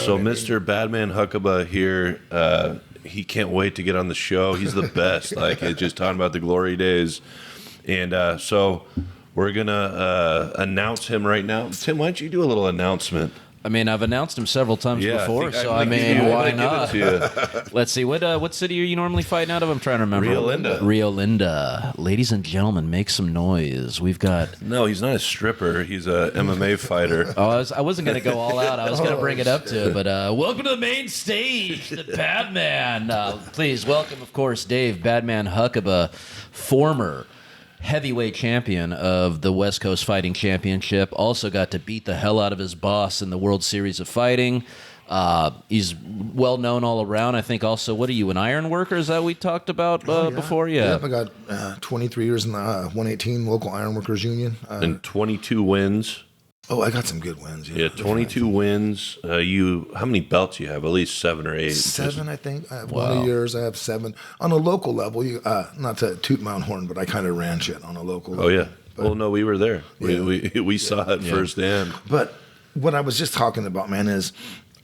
So Mr. Badman Huckaba here, he can't wait to get on the show. He's the best. Like, it's just talking about the glory days. And so we're going to announce him right now. Tim, why don't you do a little announcement? I mean, I've announced him several times before, so I mean, why not? Let's see, what city are you normally fighting out of? I'm trying to remember. Rio Linda. Rio Linda. Ladies and gentlemen, make some noise. We've got... No, he's not a stripper. He's a MMA fighter. Oh, I wasn't going to go all out. I was going to bring it up to it, but welcome to the main stage, the Badman. Please welcome, of course, Dave Badman Huckaba, former heavyweight champion of the West Coast Fighting Championship. Also got to beat the hell out of his boss in the World Series of Fighting. He's well known all around. I think also, what are you, an iron worker? Is that we talked about before? Yeah. Yep, I got 23 years in the 118 local ironworkers union. And 22 wins. Oh, I got some good wins. Yeah, 22 wins. How many belts you have? At least 7 or 8. 7, I think. I have 1 of yours. I have 7 on a local level. Not to toot my own horn, but I kind of ran shit on a local level. Oh yeah. But, well, no, we were there. Yeah. We saw it firsthand. But what I was just talking about, man, is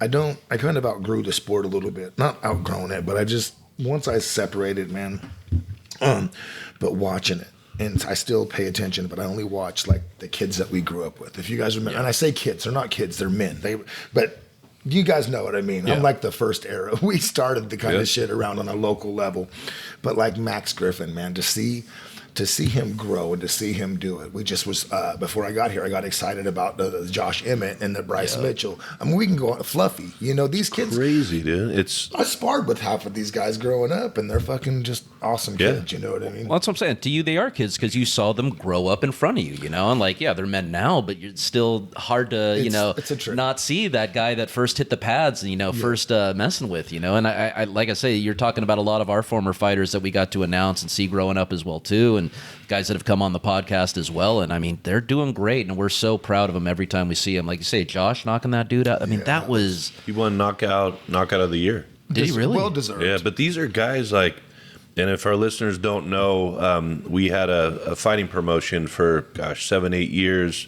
I kind of outgrew the sport a little bit. Not outgrown it, but once I separated, man. But watching it. And I still pay attention, but I only watch like the kids that we grew up with. If you guys remember, and I say kids, they're not kids, they're men. But you guys know what I mean. Yeah. I'm like the first era. We started the kind of shit around on a local level. But like Max Griffin, man, to see him grow and to see him do it. We just was, before I got here, I got excited about the Josh Emmett and the Bryce Mitchell. I mean, we can go on Fluffy. You know, these kids. Crazy, dude. I sparred with half of these guys growing up, and they're fucking just awesome kids. You know what I mean? Well, that's what I'm saying. To you, they are kids because you saw them grow up in front of you, you know? And like, yeah, they're men now, but it's still hard to, not see that guy that first hit the pads, first messing with, And I like I say, you're talking about a lot of our former fighters that we got to announce and see growing up as well, too. And guys that have come on the podcast as well. And I mean, they're doing great. And we're so proud of them every time we see them. Like you say, Josh knocking that dude out. I mean, that was... He won knockout of the year. Did he really? Well deserved. Yeah, but these are guys like... And if our listeners don't know, we had a fighting promotion for, 7-8 years.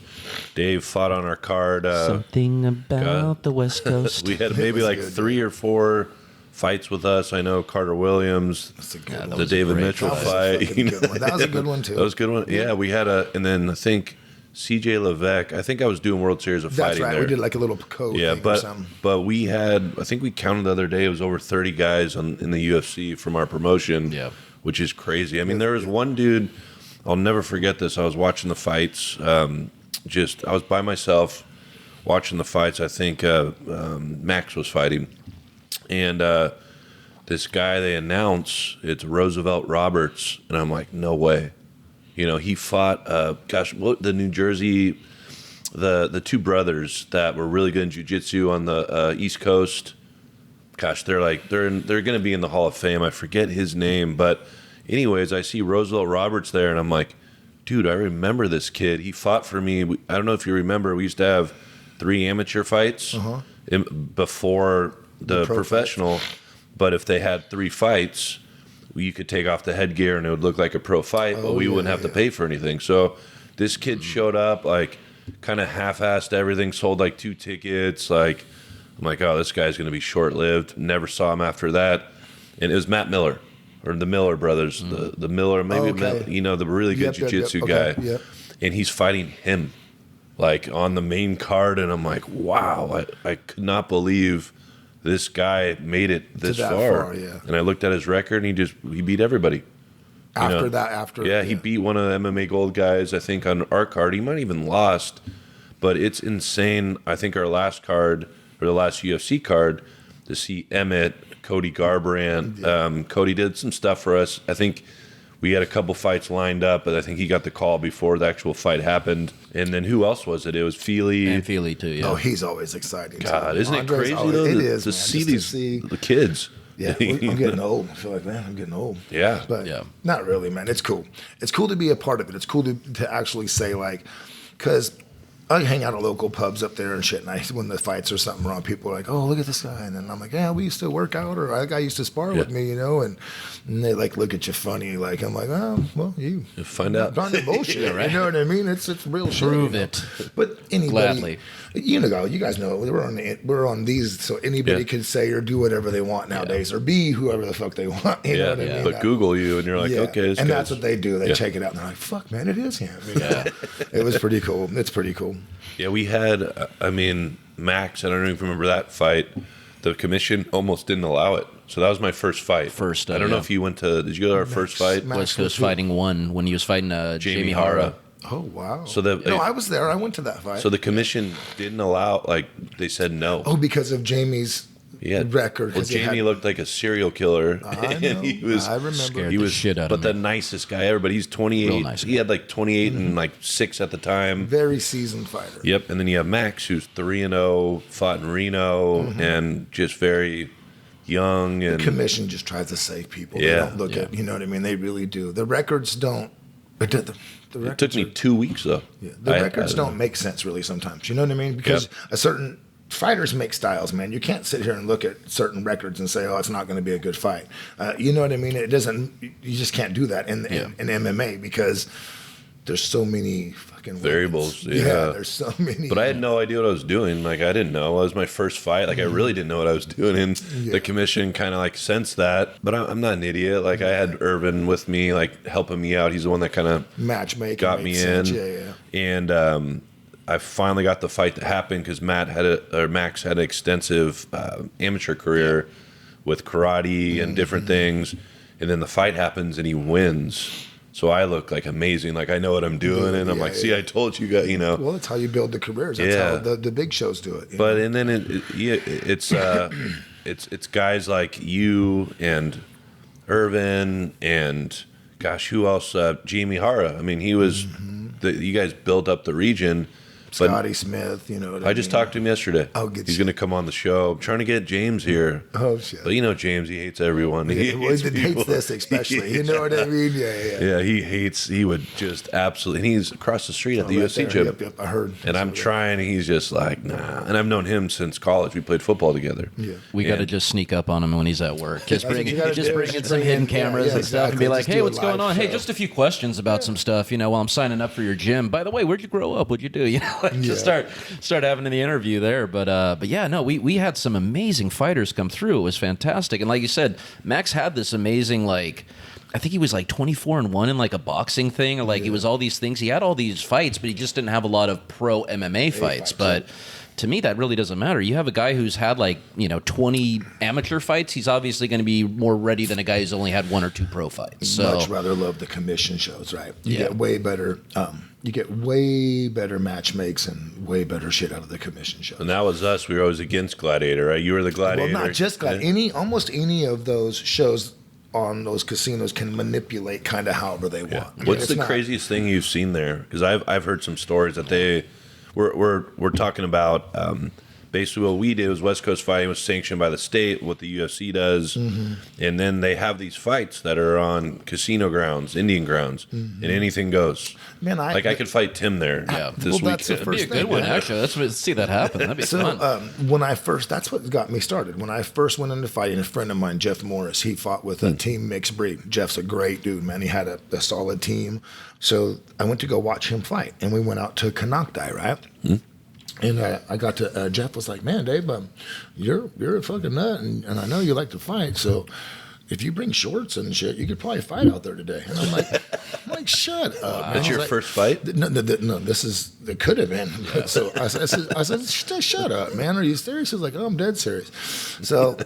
Dave fought on our card. Something about the West Coast. We had maybe like 3 or 4 fights with us. I know Carter Williams, the David Mitchell fight. That was a good one, too. That was a good one. Yeah, we had and then I think CJ Levesque. I think I was doing World Series of Fighting. That's right. There. We did like a little code thing or something. But we had, I think we counted the other day, it was over 30 guys in the UFC from our promotion, which is crazy. I mean, there was one dude, I'll never forget this. I was watching the fights. I was by myself watching the fights. I think Max was fighting. And this guy they announce, it's Roosevelt Roberts, and I'm like, no way. He fought, the New Jersey, the 2 brothers that were really good in jiu-jitsu on the East Coast. Gosh, they're going to be in the Hall of Fame. I forget his name, but anyways, I see Roosevelt Roberts there, and I'm like, dude, I remember this kid. He fought for me. I don't know if you remember, we used to have 3 amateur fights before the professional, but if they had 3 fights, you could take off the headgear and it would look like a pro fight, but we wouldn't have to pay for anything. So this kid showed up, like, kind of half-assed everything, sold like 2 tickets. Like, I'm like, oh, this guy's going to be short-lived. Never saw him after that. And it was Matt Miller, or the Miller brothers, the Miller, maybe the really good jiu-jitsu guy. Yep. And he's fighting him, like, on the main card. And I'm like, wow, I could not believe this guy made it this far. And I looked at his record, and he beat everybody. He beat one of the MMA Gold guys, I think, on our card. He might even lost, but it's insane. I think our last card, or the last UFC card, to see Emmett, Cody Garbrandt. Cody did some stuff for us. I think we had a couple fights lined up, but I think he got the call before the actual fight happened. And then who else was it? It was Feely. And Feely, too, yeah. Oh, he's always exciting. God, isn't it Andre's crazy, though, it is, to man, see the kids? Yeah, I'm getting old. I feel like, man, I'm getting old. Yeah. But not really, man. It's cool. It's cool to be a part of it. It's cool to actually say, like, because I hang out at local pubs up there and shit. And when the fights or something wrong, people are like, "Oh, look at this guy," and then I'm like, "Yeah, we used to work out, or that guy used to spar with me, you know." And they like look at you funny, like I'm like, "Oh, well, you find out." Darn the bullshit, right? You know what I mean? It's real shit. Prove it. But anybody, Gladly. you guys know we're on these, so anybody can say or do whatever they want nowadays, or be whoever the fuck they want. You know what I mean? But Google you, and you're like, okay, and that's what they do. They check it out, and they're like, "Fuck, man, it is him." You know? It was pretty cool. It's pretty cool. Yeah, we had, Max, I don't even remember that fight. The commission almost didn't allow it. So that was my first fight. I don't know if you did you go to our first fight? West Coast Fighting 1 when he was fighting Jamie Hara. Oh, wow. So I was there. I went to that fight. So the commission didn't allow, they said no. Oh, because of Jamie's record. Well, Jamie looked like a serial killer. I know. I remember. He was shit out of the nicest guy ever. But he's 28. Real nice guy. He had 28 and 6 at the time. Very seasoned fighter. Yep. And then you have Max, who's 3-0, fought in Reno, and just very young. And the commission just tries to save people. Yeah. They don't look at, you know what I mean? They really do. The records don't. But the records it took me 2 weeks though. Yeah, the records don't make sense really sometimes. You know what I mean? Because a certain fighters make styles, man. You can't sit here and look at certain records and say, "Oh, it's not going to be a good fight." You know what I mean? It doesn't. You just can't do that in MMA because there's so many fucking variables. Yeah, there's so many. But I had no idea what I was doing. I didn't know. It was my first fight. I really didn't know what I was doing. And the commission kind of sensed that. But I'm not an idiot. I had Irvin with me, helping me out. He's the one that kind of matchmaking got me in. Yeah. And I finally got the fight that happened because Max had an extensive amateur career with karate and different things. And then the fight happens and he wins. So I look amazing, I know what I'm doing, and I'm see, I told you guys, Well, that's how you build the careers. That's how the big shows do it. But and then it's guys like you and Irvin and gosh, who else? Jamie Hara. He was you guys built up the region. Scotty Smith, you know what I mean? I just talked to him yesterday. He's going to come on the show. I'm trying to get James here. Oh, shit. But James, he hates everyone. He hates this especially. You know what I mean? Yeah, he would just absolutely, and he's across the street at the UFC gym. Yep, I heard. And I'm trying, and he's just like, nah. And I've known him since college. We played football together. Yeah. We got to just sneak up on him when he's at work. Just bring in some hidden cameras and stuff and be like, "Hey, what's going on? Hey, just a few questions about some stuff, while I'm signing up for your gym. By the way, where'd you grow up? What'd you do?" Just start having the interview there. But yeah, no, we had some amazing fighters come through. It was fantastic. And like you said, Max had this amazing, I think he was 24-1 in a boxing thing, or he was all these things. He had all these fights, but he just didn't have a lot of pro MMA fights. But to me, that really doesn't matter. You have a guy who's had 20 amateur fights. He's obviously going to be more ready than a guy who's only had 1 or 2 pro fights. So much rather love the commission shows, right? You get way better. You get way better match makes and way better shit out of the commission shows. And that was us. We were always against Gladiator, right? You were the Gladiator. Well, not just Gladiator. Almost any of those shows on those casinos can manipulate kind of however they want. What's the craziest thing you've seen there? Because I've heard some stories that we're talking about. Basically, what we did was West Coast Fighting was sanctioned by the state, what the UFC does, and then they have these fights that are on casino grounds, Indian grounds, and anything goes. Man, I could fight Tim there. This week. That's the first That'd be a good one, actually. Let's see that happen. That'd be fun. When that's what got me started. When I first went into fighting, a friend of mine, Jeff Morris, he fought with a team mixed breed. Jeff's a great dude, man. He had a solid team. So I went to go watch him fight, and we went out to Canocti, right? And I got to Jeff was like, "Man, Dave, you're a fucking nut, and I know you like to fight. So if you bring shorts and shit, you could probably fight out there today." And I'm like, "Shut up!" Wow. That's your first fight? No. It could have been. So I said, "Shut up, man. Are you serious?" He's like, "Oh, I'm dead serious." So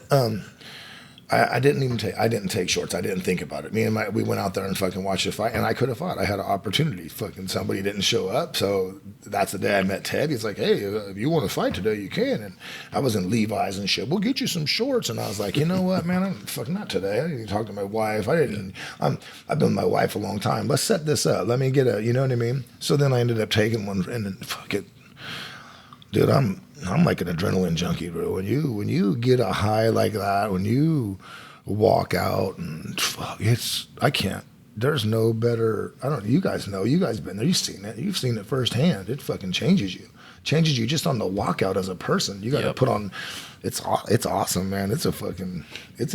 I didn't take shorts. I didn't think about it. We went out there and fucking watched the fight, and I could have fought. I had an opportunity. Fucking somebody didn't show up, so that's the day I met Ted. He's like, "Hey, if you want to fight today, you can." And I was in Levi's and shit. "We'll get you some shorts." And I was like, "You know what, man? I'm fucking not today. I didn't even talk to my wife. I've been with my wife a long time. Let's set this up. Let me get you know what I mean?" So then I ended up taking one, and then fuck it, dude. I'm like an adrenaline junkie, bro. When you get a high like that, when you walk out and fuck, I can't there's no better. I don't. You guys know. You guys been there. You've seen it. You've seen it firsthand. It fucking changes you. Changes you just on the walkout as a person. You got to put on. It's awesome, man. It's an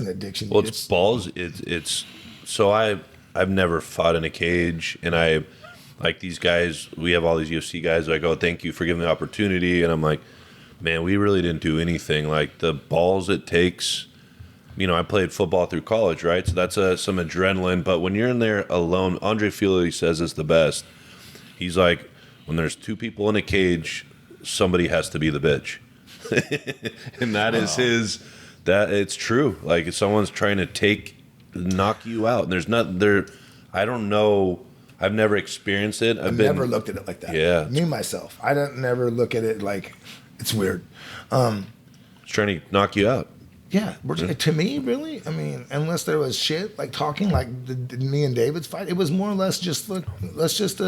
addiction. Well, it's balls. It's so I've never fought in a cage, and I like these guys. We have all these UFC guys. I go, thank you for giving the opportunity, and I'm like, man, we really didn't do anything. Like the balls it takes. You know, I played football through college, right? So that's some adrenaline. But when you're in there alone, Andre Fili says it's the best. He's like, when there's two people in a cage, somebody has to be the bitch. And that is it's true. Like if someone's trying to knock you out, and there's not there. I don't know. I've never experienced it. I've never looked at it like that. Yeah. Me, myself. I don't never look at it like it's weird. It's trying to knock you out. Yeah, to me, really, I mean, unless there was shit like talking, like me and David's fight, it was more or less just look. Let's just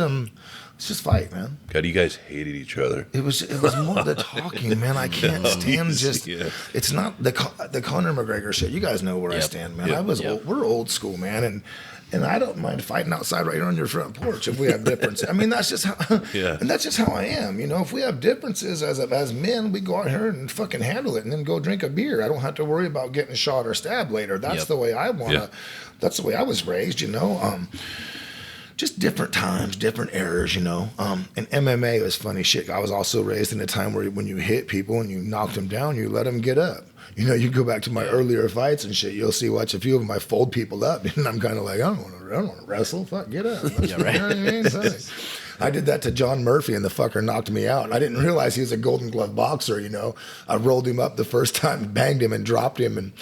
fight, man. God, you guys hated each other. It was more the talking, man. I can't stand just. Yeah. It's not the Conor McGregor shit. You guys know where I stand, man. We're old school, man, and I don't mind fighting outside right on your front porch if we have differences. I mean, that's just how, and that's just how I am. You know, if we have differences as men, we go out here and fucking handle it, and then go drink a beer. I don't have to worry about getting shot or stabbed later. That's the way I want to. Yep. That's the way I was raised. You know, just different times, different eras. You know, and MMA was funny shit. I was also raised in a time where when you hit people and you knock them down, you let them get up. You know, you go back to my earlier fights and shit. You'll watch a few of them. I fold people up, and I'm kind of like, I don't want to wrestle. Fuck, get up. Yeah, right. You know what I mean? I did that to John Murphy, and the fucker knocked me out. I didn't realize he was a Golden Glove boxer. You know, I rolled him up the first time, banged him, and dropped him, and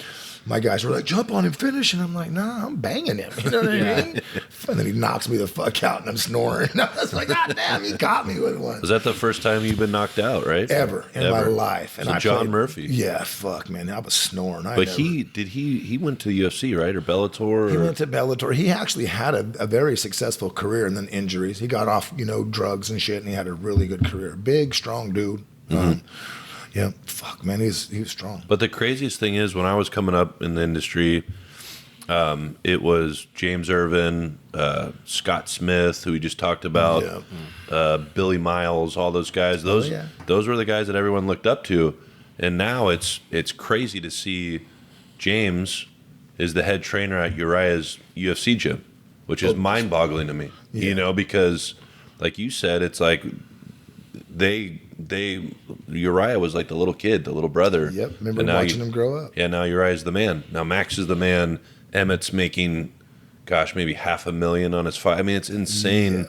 my guys were like, jump on him, finish. And I'm like, nah, I'm banging him. You know what I mean? And then he knocks me the fuck out and I'm snoring. And I was like, God damn, he caught me with one. Was that the first time you've been knocked out, right? Ever in my life. And so John Murphy. Yeah, fuck, man. I was snoring. He went to the UFC, right? Or Bellator? He went to Bellator. He actually had a very successful career and then injuries. He got off, drugs and shit, and he had a really good career. Big, strong dude. Mm-hmm. Yeah, fuck, man, he was strong. But the craziest thing is when I was coming up in the industry, it was James Irvin, Scott Smith, who we just talked about, Billy Miles, all those guys. Those were the guys that everyone looked up to. And now it's crazy to see James is the head trainer at Uriah's UFC gym, which is mind-boggling to me. Yeah. Because, like you said, it's like Uriah was like the little kid, the little brother. Yep, remember watching him grow up. Yeah, now Uriah's the man. Now Max is the man. Emmett's making, maybe $500,000 on his fight. I mean, it's insane.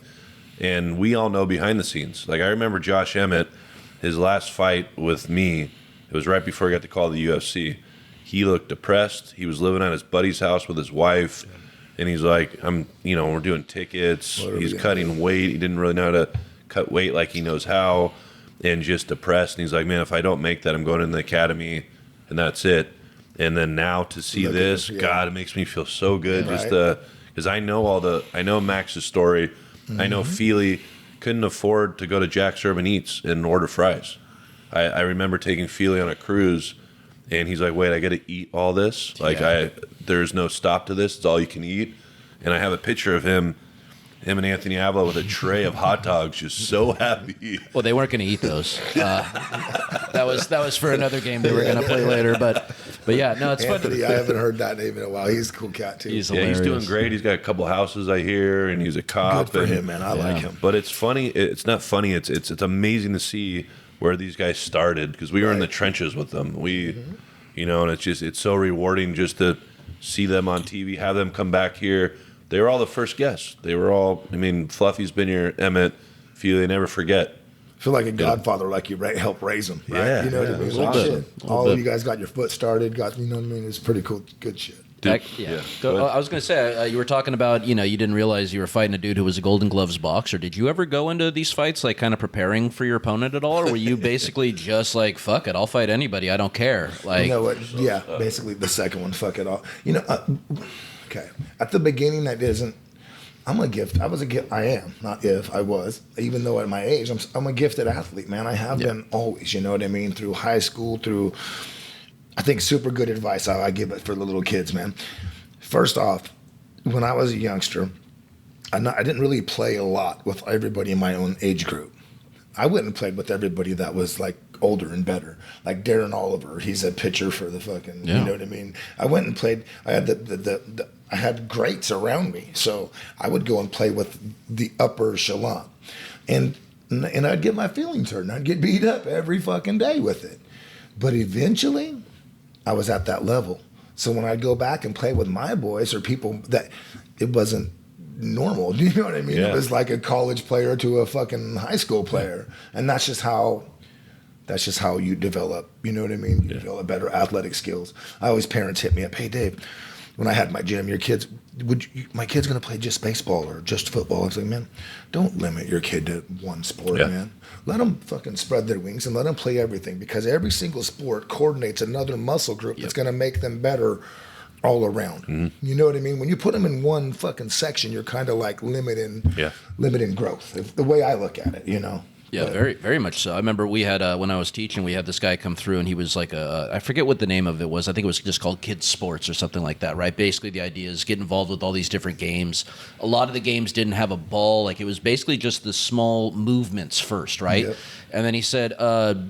Yeah. And we all know behind the scenes. Like I remember Josh Emmett, his last fight with me, it was right before he got the call to the UFC. He looked depressed. He was living at his buddy's house with his wife. And he's like, we're doing tickets. He's cutting weight. He didn't really know how to cut weight like he knows how, and just depressed. And he's like, man, if I don't make that, I'm going in the academy, and that's it. And then now to see this, God, it makes me feel so good. Yeah, just because I know Max's story. Mm-hmm. I know Feely couldn't afford to go to Jack's Urban Eats and order fries. I remember taking Feely on a cruise, and he's like, wait, I got to eat all this? There's no stop to this. It's all you can eat. And I have a picture of him and Anthony Avila with a tray of hot dogs, just so happy. Well, they weren't going to eat those. That was for another game they were going to play later. But yeah, no, it's Anthony, fun. I haven't heard that name in a while. He's a cool cat too. He's doing great. He's got a couple houses, I hear, and he's a cop. Good for him, man. I like him. But it's funny. It's not funny. It's amazing to see where these guys started, because we were in the trenches with them. And it's so rewarding just to see them on TV, have them come back here. They were all the first guests. They were all, Fluffy's been here, Emmett, Feely, never forget. I feel like a godfather, like you helped raise them, right? Yeah, you know what I mean? Awesome. All of you guys got your foot started, It's pretty cool, good shit. I was going to say, you were talking about, you didn't realize you were fighting a dude who was a Golden Gloves boxer. Did you ever go into these fights, like, kind of preparing for your opponent at all? Or were you basically just like, fuck it, I'll fight anybody, I don't care? Like, you know what? Yeah, basically the second one, fuck it all. Okay. At the beginning, I'm a gift. I was a gift. I am, not if I was. Even though at my age, I'm a gifted athlete, man. I have been always, you know what I mean? Through high school, I think super good advice I give it for the little kids, man. First off, when I was a youngster, I didn't really play a lot with everybody in my own age group. I went and played with everybody that was like older and better, like Darren Oliver. He's a pitcher for the fucking, you know what I mean? I went and played. I had I had greats around me, so I would go and play with the upper echelon, and I'd get my feelings hurt, and I'd get beat up every fucking day with it. But eventually, I was at that level. So when I'd go back and play with my boys or people that it wasn't normal, do you know what I mean? Yeah. It was like a college player to a fucking high school player, and that's just how you develop. You know what I mean? You develop better athletic skills. Parents hit me up, hey Dave, when I had my gym, my kid's gonna play just baseball or just football. I was like, man, don't limit your kid to one sport, man. Let them fucking spread their wings and let them play everything, because every single sport coordinates another muscle group that's gonna make them better all around. Mm-hmm. You know what I mean? When you put them in one fucking section, you're kind of like limiting growth. The way I look at it, you know. Yeah, very, very much so. I remember we had, when I was teaching, we had this guy come through, and he was like I forget what the name of it was. I think it was just called Kids Sports or something like that, right? Basically, the idea is get involved with all these different games. A lot of the games didn't have a ball. Like, it was basically just the small movements first, right? Yep. And then he said,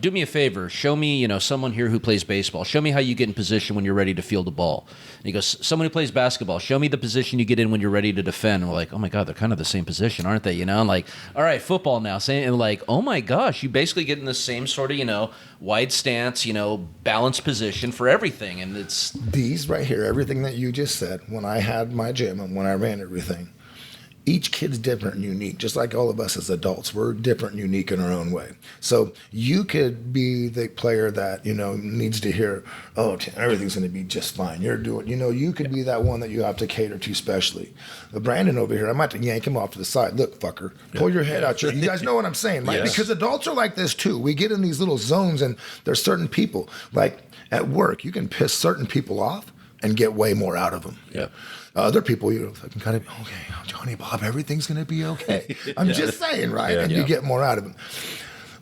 do me a favor. Show me, someone here who plays baseball. Show me how you get in position when you're ready to field a ball. And he goes, someone who plays basketball. Show me the position you get in when you're ready to defend. And we're like, oh, my God, they're kind of the same position, aren't they? And like, all right, football now. And like, oh, my gosh, you basically get in the same sort of, wide stance, balanced position for everything. And it's these right here, everything that you just said, when I had my gym and when I ran everything, each kid's different and unique, just like all of us as adults. We're different and unique in our own way. So you could be the player that, needs to hear, oh, everything's going to be just fine. You're doing, you could be that one that you have to cater to specially. But Brandon over here, I might have to yank him off to the side. Look, fucker, pull your head out. You guys know what I'm saying, right? Yes. Because adults are like this too. We get in these little zones, and there's certain people, like at work, you can piss certain people off and get way more out of them. Yeah. Other people, fucking kind of, okay, Johnny Bob, everything's going to be okay. I'm just saying, right? And you get more out of them.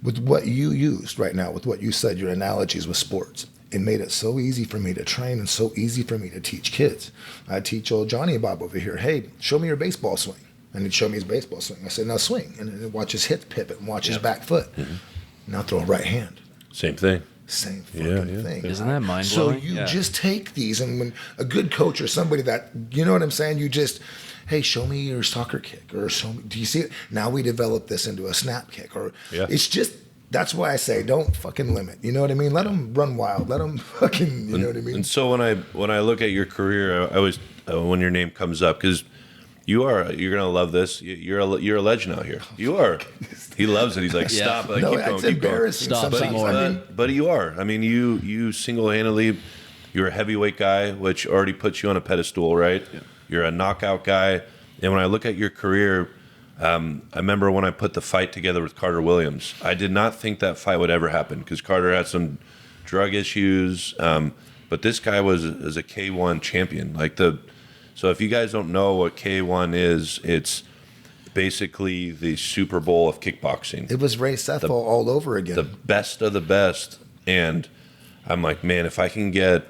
With what you used right now, with what you said, your analogies with sports, it made it so easy for me to train and so easy for me to teach kids. I teach old Johnny Bob over here, hey, show me your baseball swing. And he'd show me his baseball swing. I said, now swing. And then watch his hip pivot and watch his back foot. Mm-hmm. Now throw a right hand. Same thing. Same fucking thing. Isn't that mind-blowing? So you just take these, and when a good coach or somebody that, you know what I'm saying, you just, hey, show me your soccer kick, or show me, do you see it? Now we develop this into a snap kick, or it's just, that's why I say don't fucking limit. You know what I mean? Let them run wild. Let them fucking, you know what I mean? And so when I look at your career, I always, when your name comes up, because you're gonna love this. You're a legend out here. You are. He loves it. He's like, stop. Like, no, keep going, it's keep embarrassing. Stop Sometimes. But you are. I mean, you single-handedly, you're a heavyweight guy, which already puts you on a pedestal, right? Yeah. You're a knockout guy. And when I look at your career, I remember when I put the fight together with Carter Williams. I did not think that fight would ever happen, because Carter had some drug issues. But this guy was a K1 champion. So if you guys don't know what K1 is, it's basically the Super Bowl of kickboxing. It was Ray Sethal all over again. The best of the best. And I'm like, man, if I can get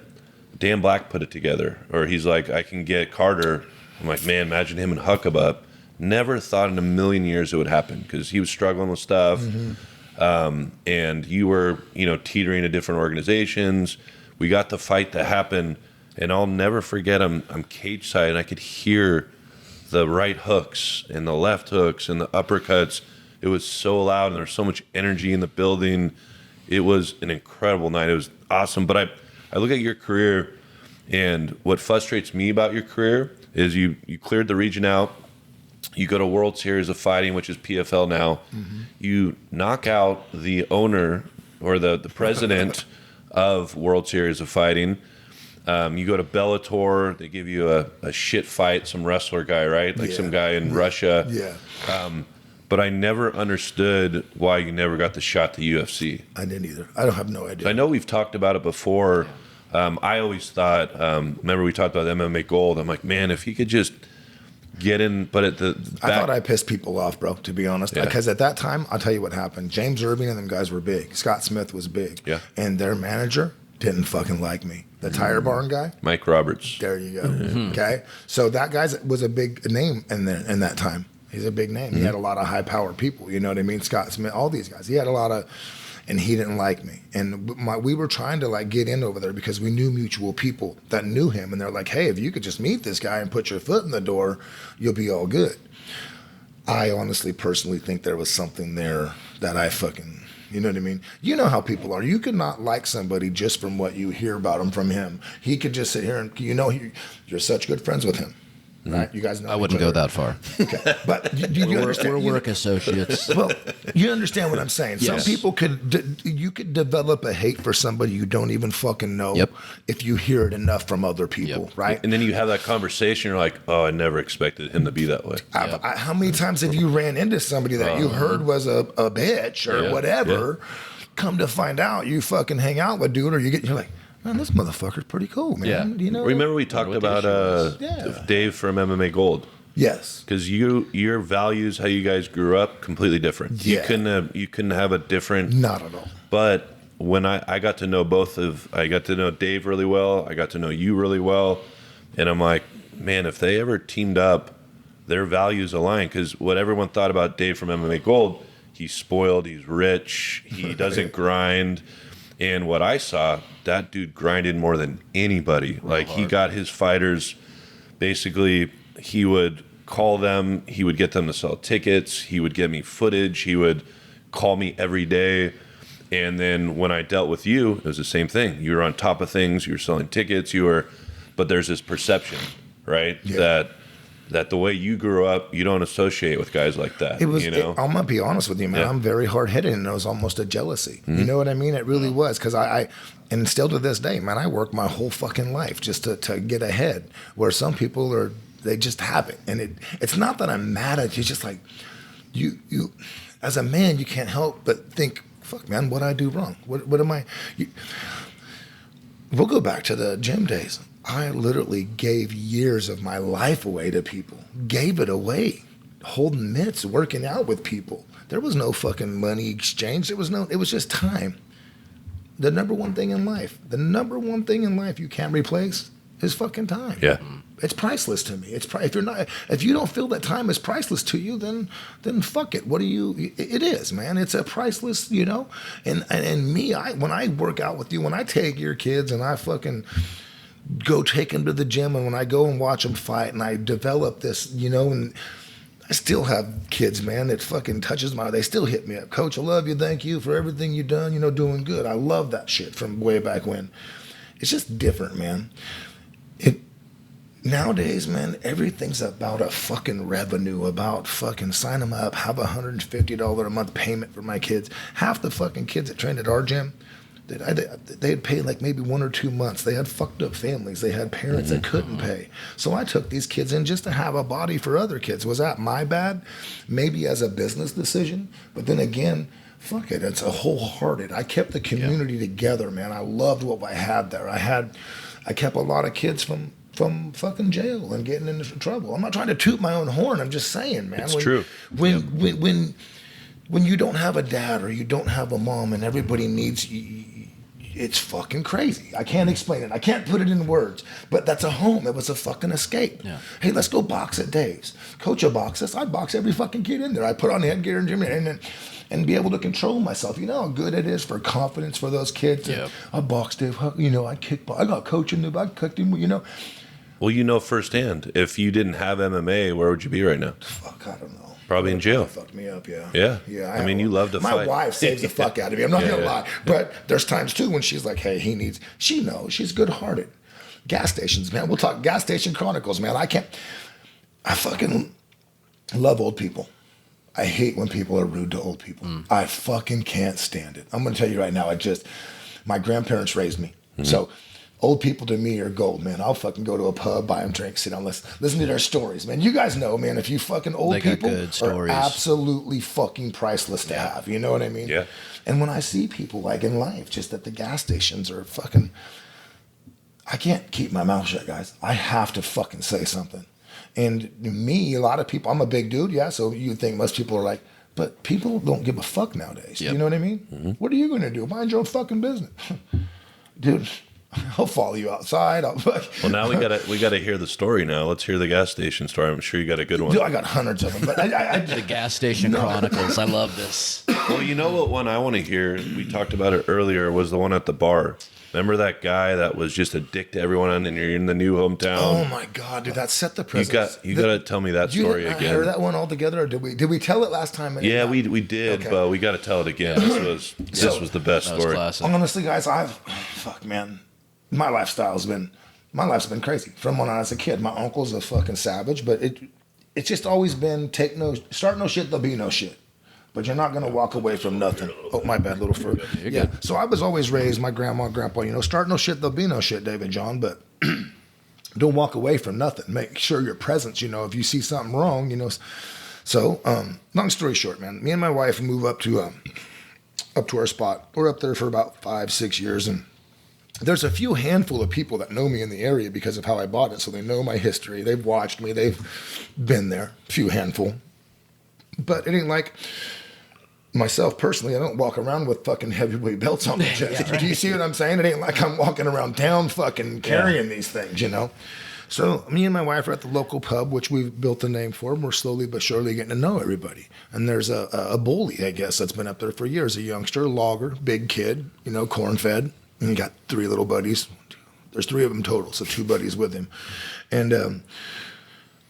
Dan Black put it together, or he's like, I can get Carter. I'm like, man, imagine him and Huckaba. Never thought in a million years it would happen, because he was struggling with stuff. Mm-hmm. And you were, teetering to different organizations. We got the fight to happen. And I'll never forget, I'm cage side, and I could hear the right hooks and the left hooks and the uppercuts. It was so loud, and there was so much energy in the building. It was an incredible night. It was awesome. But I look at your career, and what frustrates me about your career is you cleared the region out. You go to World Series of Fighting, which is PFL now. Mm-hmm. You knock out the owner or the president of World Series of Fighting. You go to Bellator, they give you a shit fight, some wrestler guy, right? Like some guy in Russia. Yeah. But I never understood why you never got the shot to UFC. I didn't either. I don't have no idea. I know we've talked about it before. I always thought, remember we talked about MMA Gold. I'm like, man, if he could just get in, but at the back. I thought I pissed people off, bro, to be honest. Because at that time, I'll tell you what happened. James Irving and them guys were big. Scott Smith was big. Yeah. And their manager didn't fucking like me. The tire barn guy, Mike Roberts. there you go. Okay, so that guy was a big name in that time. He's a big name. He had a lot of high power people. You know what I mean? Scott Smith, all these guys. He had a lot of, and he didn't like me. And we were trying to like get in over there because we knew mutual people that knew him, and they're like, hey, if you could just meet this guy and put your foot in the door, you'll be all good. I honestly, personally think there was something there that I fucking, you know what I mean? You know how people are. You could not like somebody just from what you hear about him from him. He could just sit here and, you're such good friends with him. Right? You guys know. I wouldn't go that far. Okay. But do you understand? We're work associates. Well, you understand what I'm saying. Yes. Some people you could develop a hate for somebody you don't even fucking know if you hear it enough from other people, right? And then you have that conversation, you're like, oh, I never expected him to be that way. How many times have you ran into somebody that you heard was a bitch or whatever? Come to find out, you fucking hang out with dude, or you're like, man, this motherfucker's pretty cool, man. Yeah. You know? Remember we talked about Dave from MMA Gold? Yes. Because your values, how you guys grew up, completely different. Yeah. You couldn't have a different. Not at all. But when I got to know I got to know Dave really well. I got to know you really well, and I'm like, man, if they ever teamed up, their values align. Because what everyone thought about Dave from MMA Gold, he's spoiled, he's rich, he doesn't grind. And what I saw, that dude grinded more than anybody. Like, he got his fighters, basically, he would call them, he would get them to sell tickets, he would get me footage, he would call me every day. And then when I dealt with you, it was the same thing. You were on top of things, you were selling tickets, but there's this perception, right? Yeah. That the way you grew up, you don't associate with guys like that. I'm gonna be honest with you, man. Yeah. I'm very hard headed, and it was almost a jealousy. You know what I mean? It really was, because and still to this day, man, I work my whole fucking life just to get ahead. Where some people they just have it, and it's not that I'm mad at you. It's just like you as a man, you can't help but think, fuck, man, what I do wrong? What am I? We'll go back to the gym days. I literally gave years of my life away to people. Gave it away. Holding mitts, working out with people. There was no fucking money exchange. It was just time. The number one thing in life you can't replace is fucking time. Yeah. It's priceless to me. If you don't feel that time is priceless to you, then fuck it. It is, man. It's a priceless, and me, when I work out with you, when I take your kids and I fucking go take them to the gym, and when I go and watch them fight, and I develop this, and I still have kids, man, that fucking touches they still hit me up. Coach, I love you. Thank you for everything you've done. Doing good. I love that shit from way back when. It's just different, man. Nowadays, man, everything's about a fucking revenue, about fucking sign them up, have $150 a month payment for my kids. Half the fucking kids that trained at our gym, they had paid like maybe 1 or 2 months. They had fucked up families. They had parents that couldn't pay. So I took these kids in just to have a body for other kids. Was that my bad? Maybe as a business decision. But then again, fuck it. It's a wholehearted. I kept the community together, man. I loved what I had there. I kept a lot of kids from fucking jail and getting into trouble. I'm not trying to toot my own horn. I'm just saying, man. It's true. When you don't have a dad or you don't have a mom and everybody needs you, it's fucking crazy. I can't explain it. I can't put it in words. But that's a home. It was a fucking escape. Yeah. Hey, let's go box at Dave's. Coach will box us. I box every fucking kid in there. I put on headgear and be able to control myself. You know how good it is for confidence for those kids. Yep. I boxed Dave. I kicked. I got coaching. I cooked him. Well, firsthand, if you didn't have MMA, where would you be right now? Fuck, I don't know. Probably in jail. Fucked me up, yeah. Yeah. Yeah. I mean, you love to fight. My wife saves the fuck out of me. I'm not going to lie. But there's times, too, when she's like, hey, she knows. She's good-hearted. Gas stations, man. We'll talk gas station chronicles, man. I fucking love old people. I hate when people are rude to old people. I fucking can't stand it. I'm going to tell you right now, my grandparents raised me. So old people to me are gold, man. I'll fucking go to a pub, buy them drinks, sit down, listen to their stories, man. You guys know, man, if you fucking old people are absolutely fucking priceless to have. You know what I mean? Yeah. And when I see people like in life, just at the gas stations or fucking, I can't keep my mouth shut, guys. I have to fucking say something. And me, a lot of people, I'm a big dude, yeah, so you think most people are like, but people don't give a fuck nowadays. Yep. You know what I mean? What are you going to do? Mind your own fucking business. dude, I'll follow you outside. Well, now we gotta hear the story now. Let's hear the gas station story. I'm sure you got a good one. Dude, I got hundreds of them. But The gas station chronicles. I love this. Well, you know what one I want to hear? We talked about it earlier. Was the one at the bar. Remember that guy that was just a dick to everyone, and you're in the new hometown? Oh my God, dude, that set the precedent. You got to tell me that story again. Hear that one all together, or did we tell it last time? Yeah, we did, okay. But we got to tell it again. This was the best story. Classic. Honestly, guys, man, my life's been crazy from when I was a kid. My uncle's a fucking savage, but it's just always been start no shit, there'll be no shit. But you're not going to walk away from nothing. Oh, my bad, little fur. Yeah. So I was always raised, my grandma, grandpa, start no shit, there'll be no shit, David John, but don't walk away from nothing. Make sure your presence, if you see something wrong, So, long story short, man, me and my wife move up to our spot. We're up there for about 5-6 years, and there's a few handful of people that know me in the area because of how I bought it. So they know my history. They've watched me. They've been there, a few handful. But it ain't like... Myself personally, I don't walk around with fucking heavyweight belts on my chest. Yeah, right. Do you see what I'm saying? It ain't like I'm walking around town fucking carrying these things, So me and my wife are at the local pub, which we've built a name for. And we're slowly but surely getting to know everybody. And there's a bully, I guess, that's been up there for years. A youngster, logger, big kid, corn-fed. And he got 3 little buddies. There's 3 of them total, so 2 buddies with him. And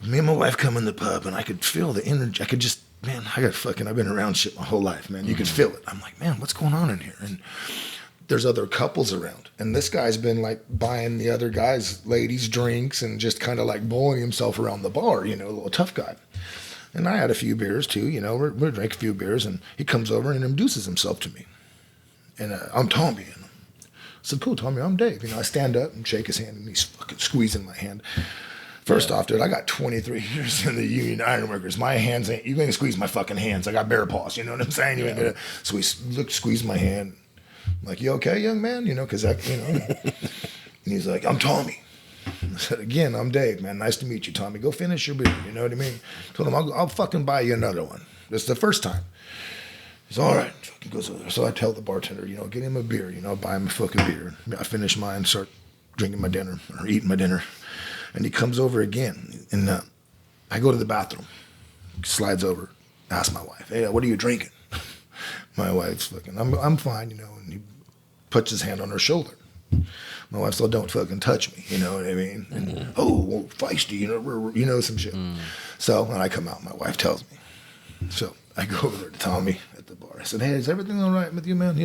me and my wife come in the pub, and I could feel the energy. I could just... Man, I've been around shit my whole life, man. You can feel it. I'm like, man, what's going on in here? And there's other couples around. And this guy's been like buying the other guys, ladies, drinks and just kind of like bullying himself around the bar, a little tough guy. And I had a few beers too, we drank a few beers, and he comes over and introduces himself to me. And I'm Tommy. And I said, cool, Tommy, I'm Dave. I stand up and shake his hand, and he's fucking squeezing my hand. First off, dude, I got 23 years in the union ironworkers. My hands ain't, you ain't gonna squeeze my fucking hands. I got bare paws, you know what I'm saying? You ain't gonna, so he squeezed my hand. I'm like, you okay, young man? Cause and he's like, I'm Tommy. I said, again, I'm Dave, man. Nice to meet you, Tommy. Go finish your beer, you know what I mean? Told him, I'll fucking buy you another one. This is the first time. He's all right. He goes, so I tell the bartender, get him a beer, buy him a fucking beer. I finish mine, start drinking my dinner, or eating my dinner. And he comes over again, and I go to the bathroom, slides over, asks my wife, hey, what are you drinking? My wife's fucking, I'm fine, and he puts his hand on her shoulder. My wife said, don't fucking touch me, you know what I mean? And, oh, well, feisty, some shit. So, and I come out, my wife tells me. So I go over there to Tommy at the bar. I said, hey, is everything all right with you, man?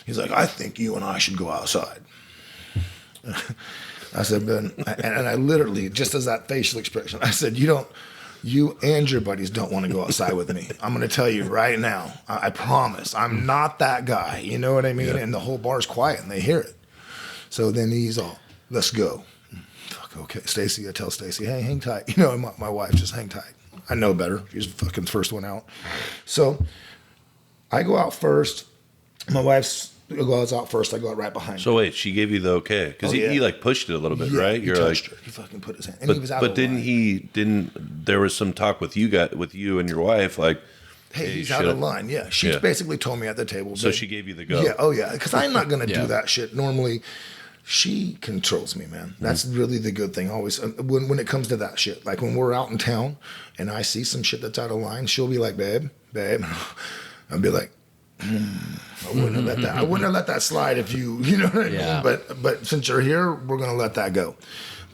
He's like, I think you and I should go outside. I said, Ben, and I literally, just as that facial expression, I said, you and your buddies don't want to go outside with me. I'm going to tell you right now, I promise, I'm not that guy. You know what I mean? Yeah. And the whole bar's quiet, and they hear it. So then he's all, let's go. Fuck, okay, Stacy, I tell Stacy, hey, hang tight. My wife, just hang tight. I know better. She's the fucking first one out. So I go out first. My wife's goes out first. I go out right behind her. So wait, she gave you the okay? Because he like pushed it a little bit, right? He touched her. He fucking put his hand. And but, he was out but of line. There was some talk with you and your wife, like, hey, he's out of line. Yeah. She basically told me at the table. So she gave you the go. Yeah. Oh yeah. Because I'm not going to do that shit. Normally, she controls me, man. That's really the good thing. Always when it comes to that shit. Like when we're out in town and I see some shit that's out of line, she'll be like, babe. I'll be like, I wouldn't have let that slide if you know what I mean. But since you're here, we're gonna let that go.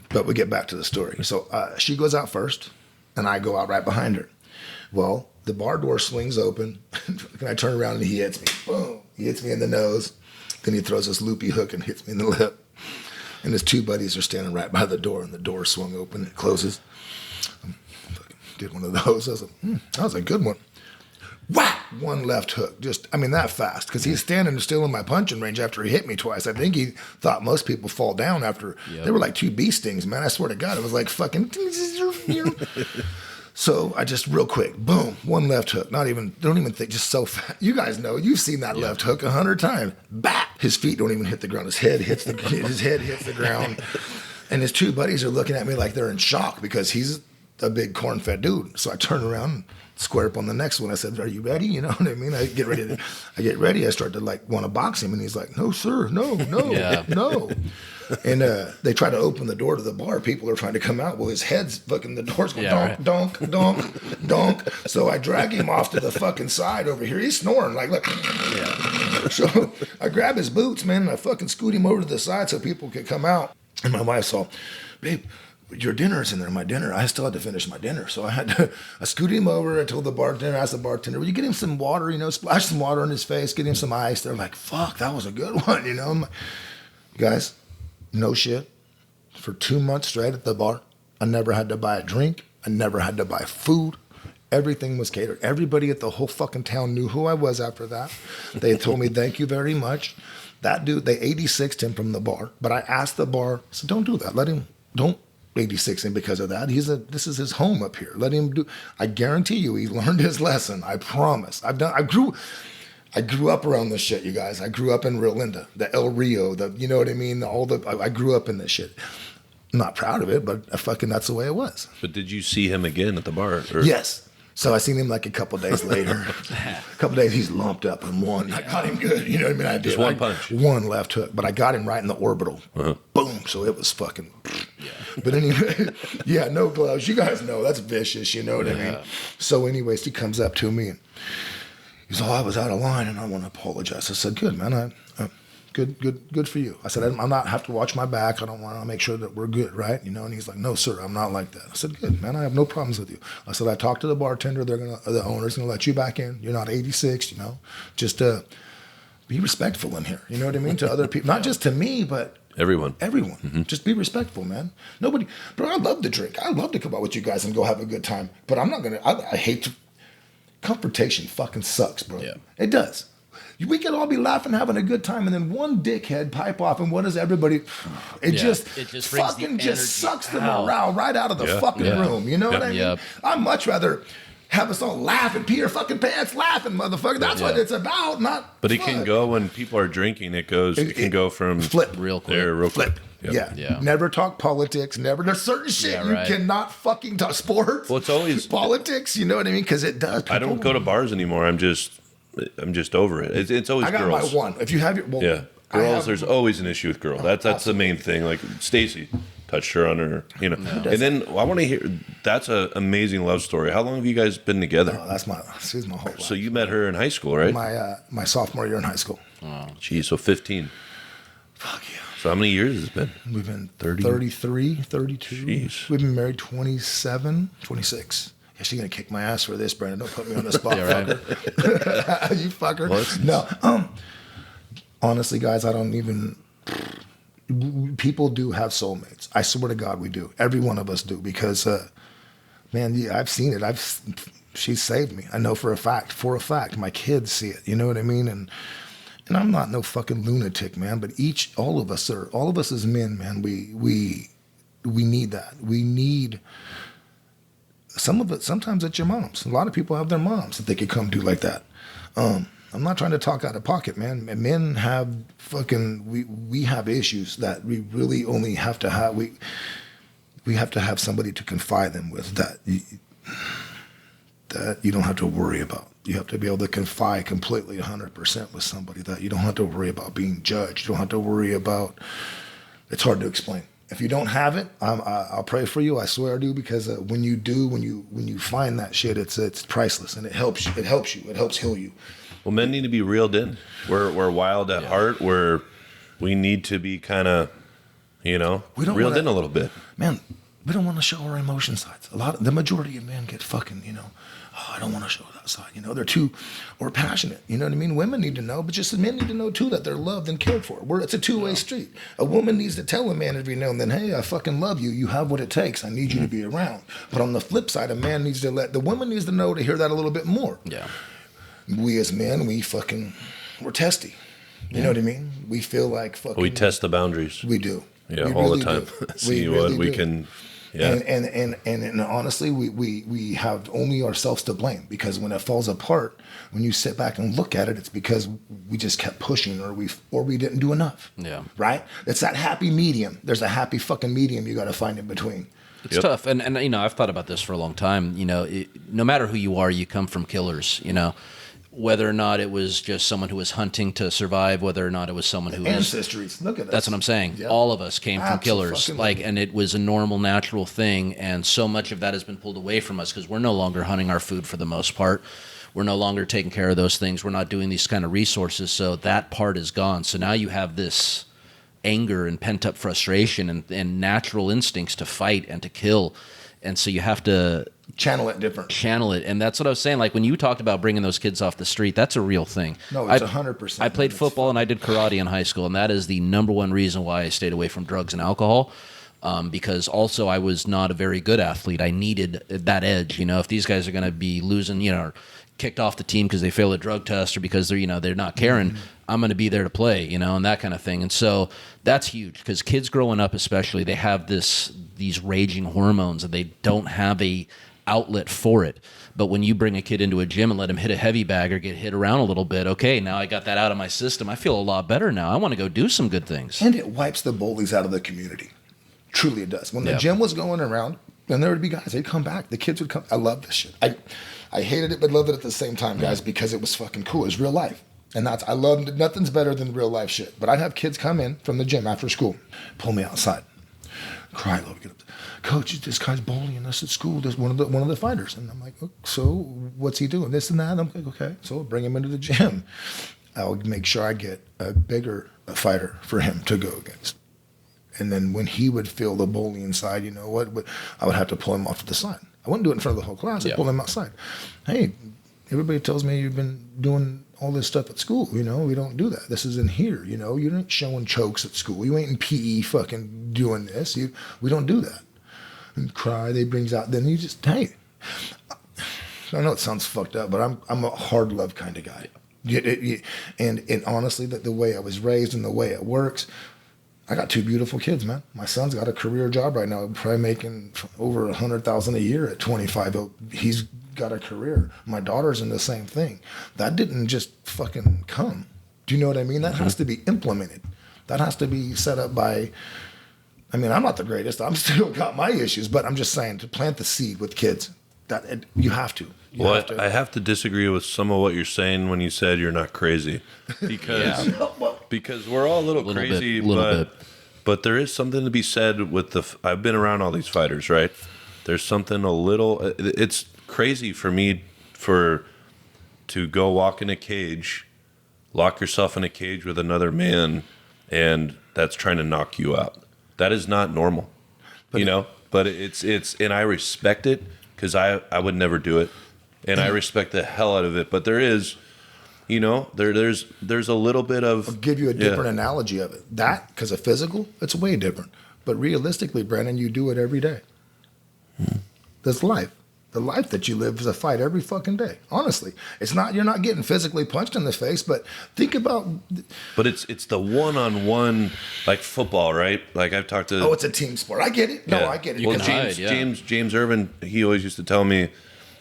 But we get back to the story. So she goes out first, and I go out right behind her. Well, the bar door swings open, and I turn around and he hits me. Boom! He hits me in the nose. Then he throws this loopy hook and hits me in the lip. And his 2 buddies are standing right by the door, and the door swung open. It closes. I did one of those. I was like, that was a good one. Whack! One left hook. That fast. Because he's standing still in my punching range after he hit me twice. I think he thought most people fall down after. Yep. They were like 2 bee stings, man. I swear to God. It was like fucking. So I just real quick, boom, one left hook. Don't even think, just so fast. You guys know, you've seen that left hook 100 times. Bat! His feet don't even hit the ground. His head hits the ground. And his 2 buddies are looking at me like they're in shock because he's a big corn-fed dude. So I turned around and square up on the next one. I said, "Are you ready?" You know what I mean? I get ready. I start to like want to box him, and he's like, "No, sir, no, no." And they try to open the door to the bar. People are trying to come out. Well, his head's fucking, the door's going donk, donk, donk. So I drag him off to the fucking side over here. He's snoring like, look. Yeah. So I grab his boots, man, and I fucking scoot him over to the side so people could come out. And my wife saw, "Babe, your dinner's in there." My dinner. I still had to finish my dinner. So I scooted him over. I told the bartender, asked the bartender, "Will you get him some water, splash some water on his face, get him some ice?" They're like, "Fuck, that was a good one," I'm like, guys, no shit. For 2 months straight at the bar, I never had to buy a drink. I never had to buy food. Everything was catered. Everybody at the whole fucking town knew who I was after that. They told me, "Thank you very much." That dude, they 86'd him from the bar. But I asked the bar, I said, "Don't do that. Don't 86 him because of that. This is his home up here. Let him do." I guarantee you he learned his lesson. I promise. I grew up around this shit, you guys. I grew up in Rio Linda, the El Rio, you know what I mean? I grew up in this shit. I'm not proud of it, but that's the way it was. But did you see him again at the bar? Or? Yes. So I seen him like a couple days later. A couple days, he's lumped up and one. I got him good. You know what I mean? I did. Just one punch. One left hook, but I got him right in the orbital. Uh-huh. Boom. So it was fucking. Yeah. But anyway, yeah, no gloves. You guys know that's vicious. You know what I mean? So anyways, he comes up to me and he's, "Oh, I was out of line and I want to apologize." I said, "Good, man. Good for you." I said, "I'm not have to watch my back. I don't want to make sure that we're good, right?" And he's like, "No, sir, I'm not like that." I said, "Good, man. I have no problems with you." I said, "I talked to the bartender. The owner's gonna let you back in. You're not 86. Just be respectful in here. You know what I mean? To other people, not just to me, but everyone. Mm-hmm. Just be respectful, man. Nobody, bro. I love to drink. I love to come out with you guys and go have a good time. But I'm not gonna. I hate to. Confrontation fucking sucks, bro. Yeah. It does. We could all be laughing, having a good time, and then one dickhead pipe off, and what does everybody? It just fucking just sucks the morale right out of the fucking room. You know what I mean? I'd much rather have us all laugh and pee our fucking pants laughing, motherfucker. That's what it's about, not. But it can go when people are drinking. It can go from flip real quick. Real quick. Yeah. Never talk politics. Never. There's certain shit you cannot fucking talk. Sports. Well, it's always politics. You know what I mean? Because it does. I don't go to bars anymore. I'm just over it. It's always girls. I got my one. If you have your girls, there's always an issue with girls. That's the main thing. Like Stacy touched her on her, And then I want to hear. That's an amazing love story. How long have you guys been together? She's my whole life. So you met her in high school, right? My sophomore year in high school. Oh, geez, so 15. Fuck yeah. So how many years has it been? We've been 33, 32. Jeez. We've been married 27, 26. Yeah, she's going to kick my ass for this, Brandon. Don't put me on the spot, fucker. You fucker. What? No. Honestly, guys, I don't even... People do have soulmates. I swear to God we do. Every one of us do. Because, I've seen it. She's saved me. I know for a fact. My kids see it. You know what I mean? And I'm not no fucking lunatic, man. But all of us as men, man, we need that. We need some of it. Sometimes it's your moms. A lot of people have their moms that they could come do like that. I'm not trying to talk out of pocket, man. Men have we have issues that we really only have to have. We have to have somebody to confide them with that you don't have to worry about. You have to be able to confide completely 100% with somebody that you don't have to worry about being judged. You don't have to worry about, it's hard to explain. If you don't have it, I'll pray for you. I swear I do, because when you do, when you find that shit, it's priceless, and it helps you. It helps heal you. Well, men need to be reeled in. We're wild at heart. We need to be kind of, reeled in a little bit. Man, we don't want to show our emotion sides. The majority of men get fucking, I don't want to show that side. They're too, or passionate. You know what I mean? Women need to know, but just men need to know too that they're loved and cared for. It's a two-way street. A woman needs to tell a man every now and then, "Hey, I fucking love you. You have what it takes. I need you to be around." But on the flip side, a man needs to the woman needs to know to hear that a little bit more. Yeah. We as men, we're testy. You know what I mean? We feel like fucking. We test the boundaries. We do. Yeah, we all really the time. See really what we can. Yeah. And honestly, we have only ourselves to blame, because when it falls apart, when you sit back and look at it, it's because we just kept pushing, or we didn't do enough. Yeah. Right? It's that happy medium. There's a happy fucking medium you got to find in between. It's tough. And, you know, I've thought about this for a long time. You know, no matter who you are, you come from killers, you know. Whether or not it was just someone who was hunting to survive, whether or not it was someone who ancestries. Look at us. That's what I'm saying. Yep. All of us came from killers, and it was a normal, natural thing. And so much of that has been pulled away from us because we're no longer hunting our food for the most part. We're no longer taking care of those things. We're not doing these kind of resources. So that part is gone. So now you have this anger and pent up frustration and natural instincts to fight and to kill. And so you have to channel it. And that's what I was saying. Like when you talked about bringing those kids off the street, that's a real thing. No, it's 100%. I played football and I did karate in high school. And that is the number one reason why I stayed away from drugs and alcohol. Because also I was not a very good athlete. I needed that edge. You know, if these guys are going to be losing, you know, or kicked off the team because they failed a drug test or because they're, you know, they're not caring, I'm going to be there to play, you know, and that kind of thing. And so that's huge because kids growing up, especially, they have these raging hormones and they don't have a outlet for it. But when you bring a kid into a gym and let him hit a heavy bag or get hit around a little bit, okay, now I got that out of my system. I feel a lot better now. I want to go do some good things. And it wipes the bullies out of the community. Truly it does. When the gym was going around, and there would be guys, they'd come back. The kids would come. I love this shit. I hated it, but loved it at the same time, guys, because it was fucking cool. It was real life. And I loved nothing's better than real life shit. But I'd have kids come in from the gym after school, pull me outside, cry a little, get up. Coach, this guy's bullying us at school. There's one of the fighters. And I'm like, oh, so what's he doing? This and that. And I'm like, okay. So I'll bring him into the gym. I'll make sure I get a bigger fighter for him to go against. And then when he would feel the bullying side, you know what? I would have to pull him off to the side. I wouldn't do it in front of the whole class. I'd pull him outside. Hey, everybody tells me you've been doing all this stuff at school. You know, we don't do that. This isn't here. You know, you ain't showing chokes at school. You ain't in PE fucking doing this. We don't do that. And cry, they brings out. Then you just, hey, I know it sounds fucked up, but I'm a hard love kind of guy. And honestly, the way I was raised and the way it works, I got two beautiful kids, man. My son's got a career job right now, probably making over $100,000 a year at 25. He's got a career. My daughter's in the same thing. That didn't just fucking come. Do you know what I mean? That has to be implemented. That has to be set up by, I mean, I'm not the greatest. I'm still got my issues, but I'm just saying to plant the seed with kids, you have to. I have to disagree with some of what you're saying when you said you're not crazy, because we're all a little crazy, but there is something to be said with I've been around all these fighters, right? There's something it's crazy for me to go walk in a cage, lock yourself in a cage with another man, and that's trying to knock you out. That is not normal, but it's and I respect it because I would never do it. And I respect the hell out of it, but there is, there's a little bit of. I'll give you a different analogy of it. That, because of physical, it's way different. But realistically, Brandon, you do it every day. That's life. The life that you live is a fight every fucking day. Honestly, you're not getting physically punched in the face, but think about. But it's the one-on-one, like football, right? Like I've talked to. Oh, it's a team sport. I get it. No, I get it. Well, James Irvin, he always used to tell me.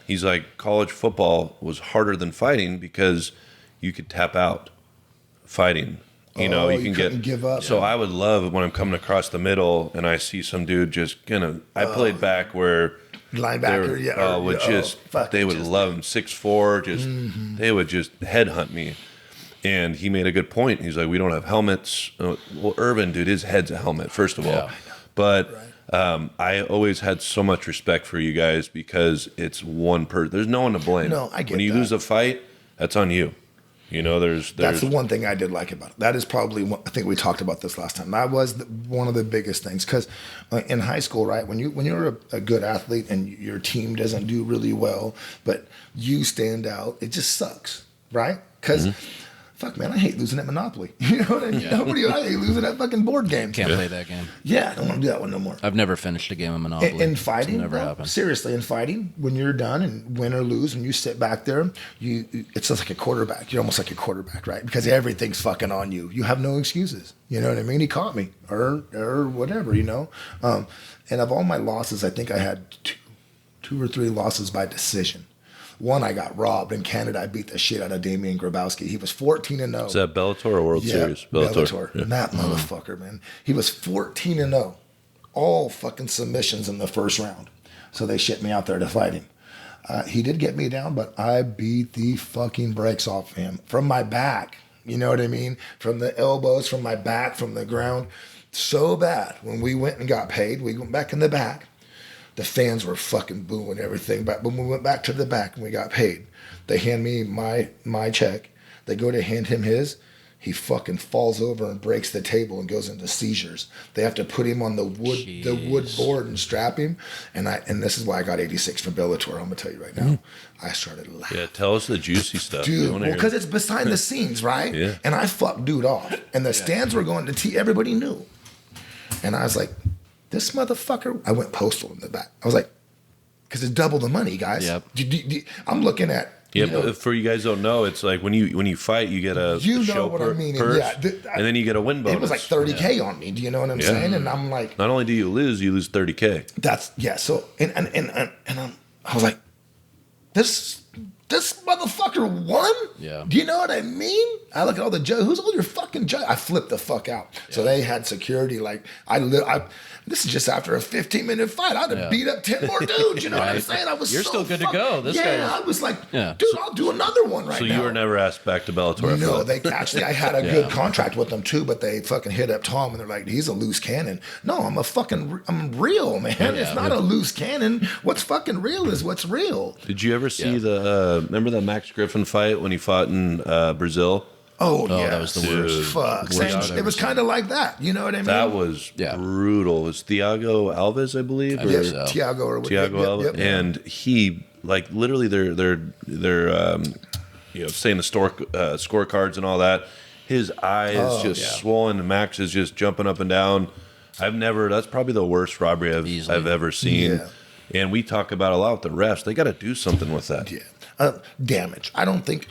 He's like, college football was harder than fighting because you could tap out fighting. You can give up. So I would love when I'm coming across the middle and I see some dude just I played back where linebacker, they would love him 6'4", they would just headhunt me. And he made a good point. He's like, we don't have helmets. Well, Irvin, dude, his head's a helmet first of all, but. Right. I always had so much respect for you guys because it's one person. There's no one to blame. No, I get when you lose a fight, that's on you. There's that's the one thing I did like about it. That is probably I think we talked about this last time. That was one of the biggest things because in high school, right, when you're a good athlete and your team doesn't do really well, but you stand out, it just sucks, right? Because. Fuck, man, I hate losing at Monopoly. You know what I mean? Yeah. I hate losing at fucking board games. Can't play that game. Yeah, I don't want to do that one no more. I've never finished a game of Monopoly. In fighting, never happened. Seriously, in fighting, when you're done and win or lose, when you sit back there, it's just like a quarterback. You're almost like a quarterback, right? Because everything's fucking on you. You have no excuses. You know what I mean? He caught me or whatever, And of all my losses, I think I had two or three losses by decision. One, I got robbed. In Canada, I beat the shit out of Damian Grabowski. He was 14-0. Is that Bellator or World Series? Bellator. Yeah. That motherfucker, man. He was 14-0. all fucking submissions in the first round. So they shipped me out there to fight him. He did get me down, but I beat the fucking brakes off him from my back. You know what I mean? From the elbows, from my back, from the ground. So bad. When we went and got paid, we went back in the back. The fans were fucking booing everything. But when we went back to the back and we got paid, they hand me my check. They go to hand him his. He fucking falls over and breaks the table and goes into seizures. They have to put him on the wood board and strap him. And this is why I got 86 from Bellator. I'm gonna tell you right now. I started laughing. Yeah, tell us the juicy stuff, dude. Well, because it's behind the scenes, right? Yeah. And I fucked dude off, and the stands were going to tea. Everybody knew, and I was like, "This motherfucker." I went postal in the back. I was like, "Because it's double the money, guys." Yep. I'm looking at. Yeah, but for you guys don't know, it's like when you fight, you get a show what I mean. purse, Yeah, and then you get a win bonus. It was like 30K on me. Do you know what I'm saying? And I'm like, not only do you lose 30K. That's So and I was like, this motherfucker won. Yeah. Do you know what I mean? I look at all the judges. Who's all your fucking judges? I flipped the fuck out. Yeah. So they had security. Like this is just after a 15-minute fight. I'd have beat up 10 more dudes. You know what I'm saying? You're so still good to go. This guy. I was like, dude, I'll do another one right now. So you were never asked back to Bellator? No, they actually, I had a good contract with them too, but they fucking hit up Tom and they're like, he's a loose cannon. No, I'm real, man. Yeah, it's not a loose cannon. What's fucking real is what's real. Did you ever see remember the Max Griffin fight when he fought in Brazil? Oh, yeah. That was the worst. Fuck. It was kind of like that. You know what I mean? That was brutal. It was Thiago Alves, I believe. So. Thiago Alves. Yep. And he, like, literally they're saying the scorecards and all that. His eye is just swollen and Max is just jumping up and down. That's probably the worst robbery I've ever seen. Yeah. And we talk about a lot with the refs. They got to do something with that. Yeah. Damage. I don't think...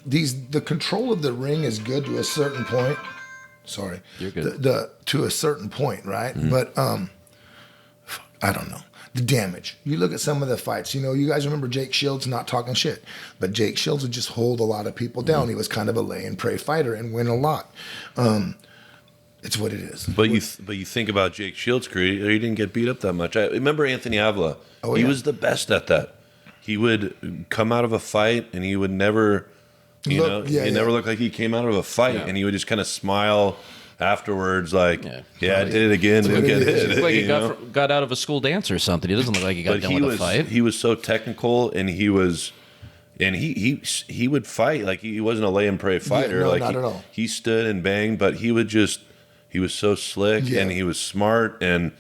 the control of the ring is good to a certain point. Sorry. You're good. To a certain point, right? Mm-hmm. But I don't know. The damage. You look at some of the fights. You know, you guys remember Jake Shields not talking shit. But Jake Shields would just hold a lot of people down. Mm-hmm. He was kind of a lay and pray fighter and win a lot. It's what it is. But you think about Jake Shields' career, he didn't get beat up that much. I remember Anthony Avila. He was the best at that. He would come out of a fight and he would never... he never looked like he came out of a fight, and he would just kind of smile afterwards, like, I did it again. Look at it. Looked like he got out of a school dance or something. He doesn't look like he got done with a fight. He was so technical, and he would fight like he wasn't a lay and pray fighter. No, not at all. He stood and banged, but he was so slick and he was smart. And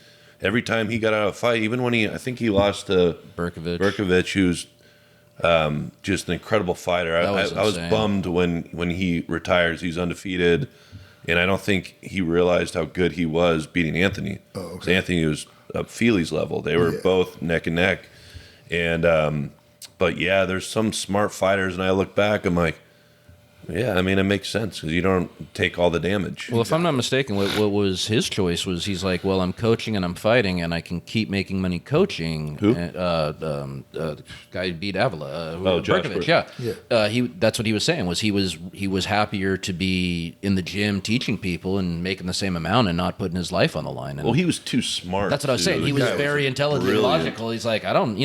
every time he got out of a fight, even when I think he lost to Berkovich, who's just an incredible fighter. I was bummed when he retires. He's undefeated, and I don't think he realized how good he was beating Anthony. Oh, okay. Anthony was up Feely's level. They were both neck and neck, and but there's some smart fighters, and I look back, I'm like, I mean, it makes sense because you don't take all the damage. Well, if I'm not mistaken, what was his choice was he's like, well, I'm coaching and I'm fighting and I can keep making money coaching. Who? Guy beat Avila. Berkovich. Yeah. That's what he was saying was he was happier to be in the gym teaching people and making the same amount and not putting his life on the line. And he was too smart. That's what I was saying. He was very intelligent, brilliant. Logical. He's like, I don't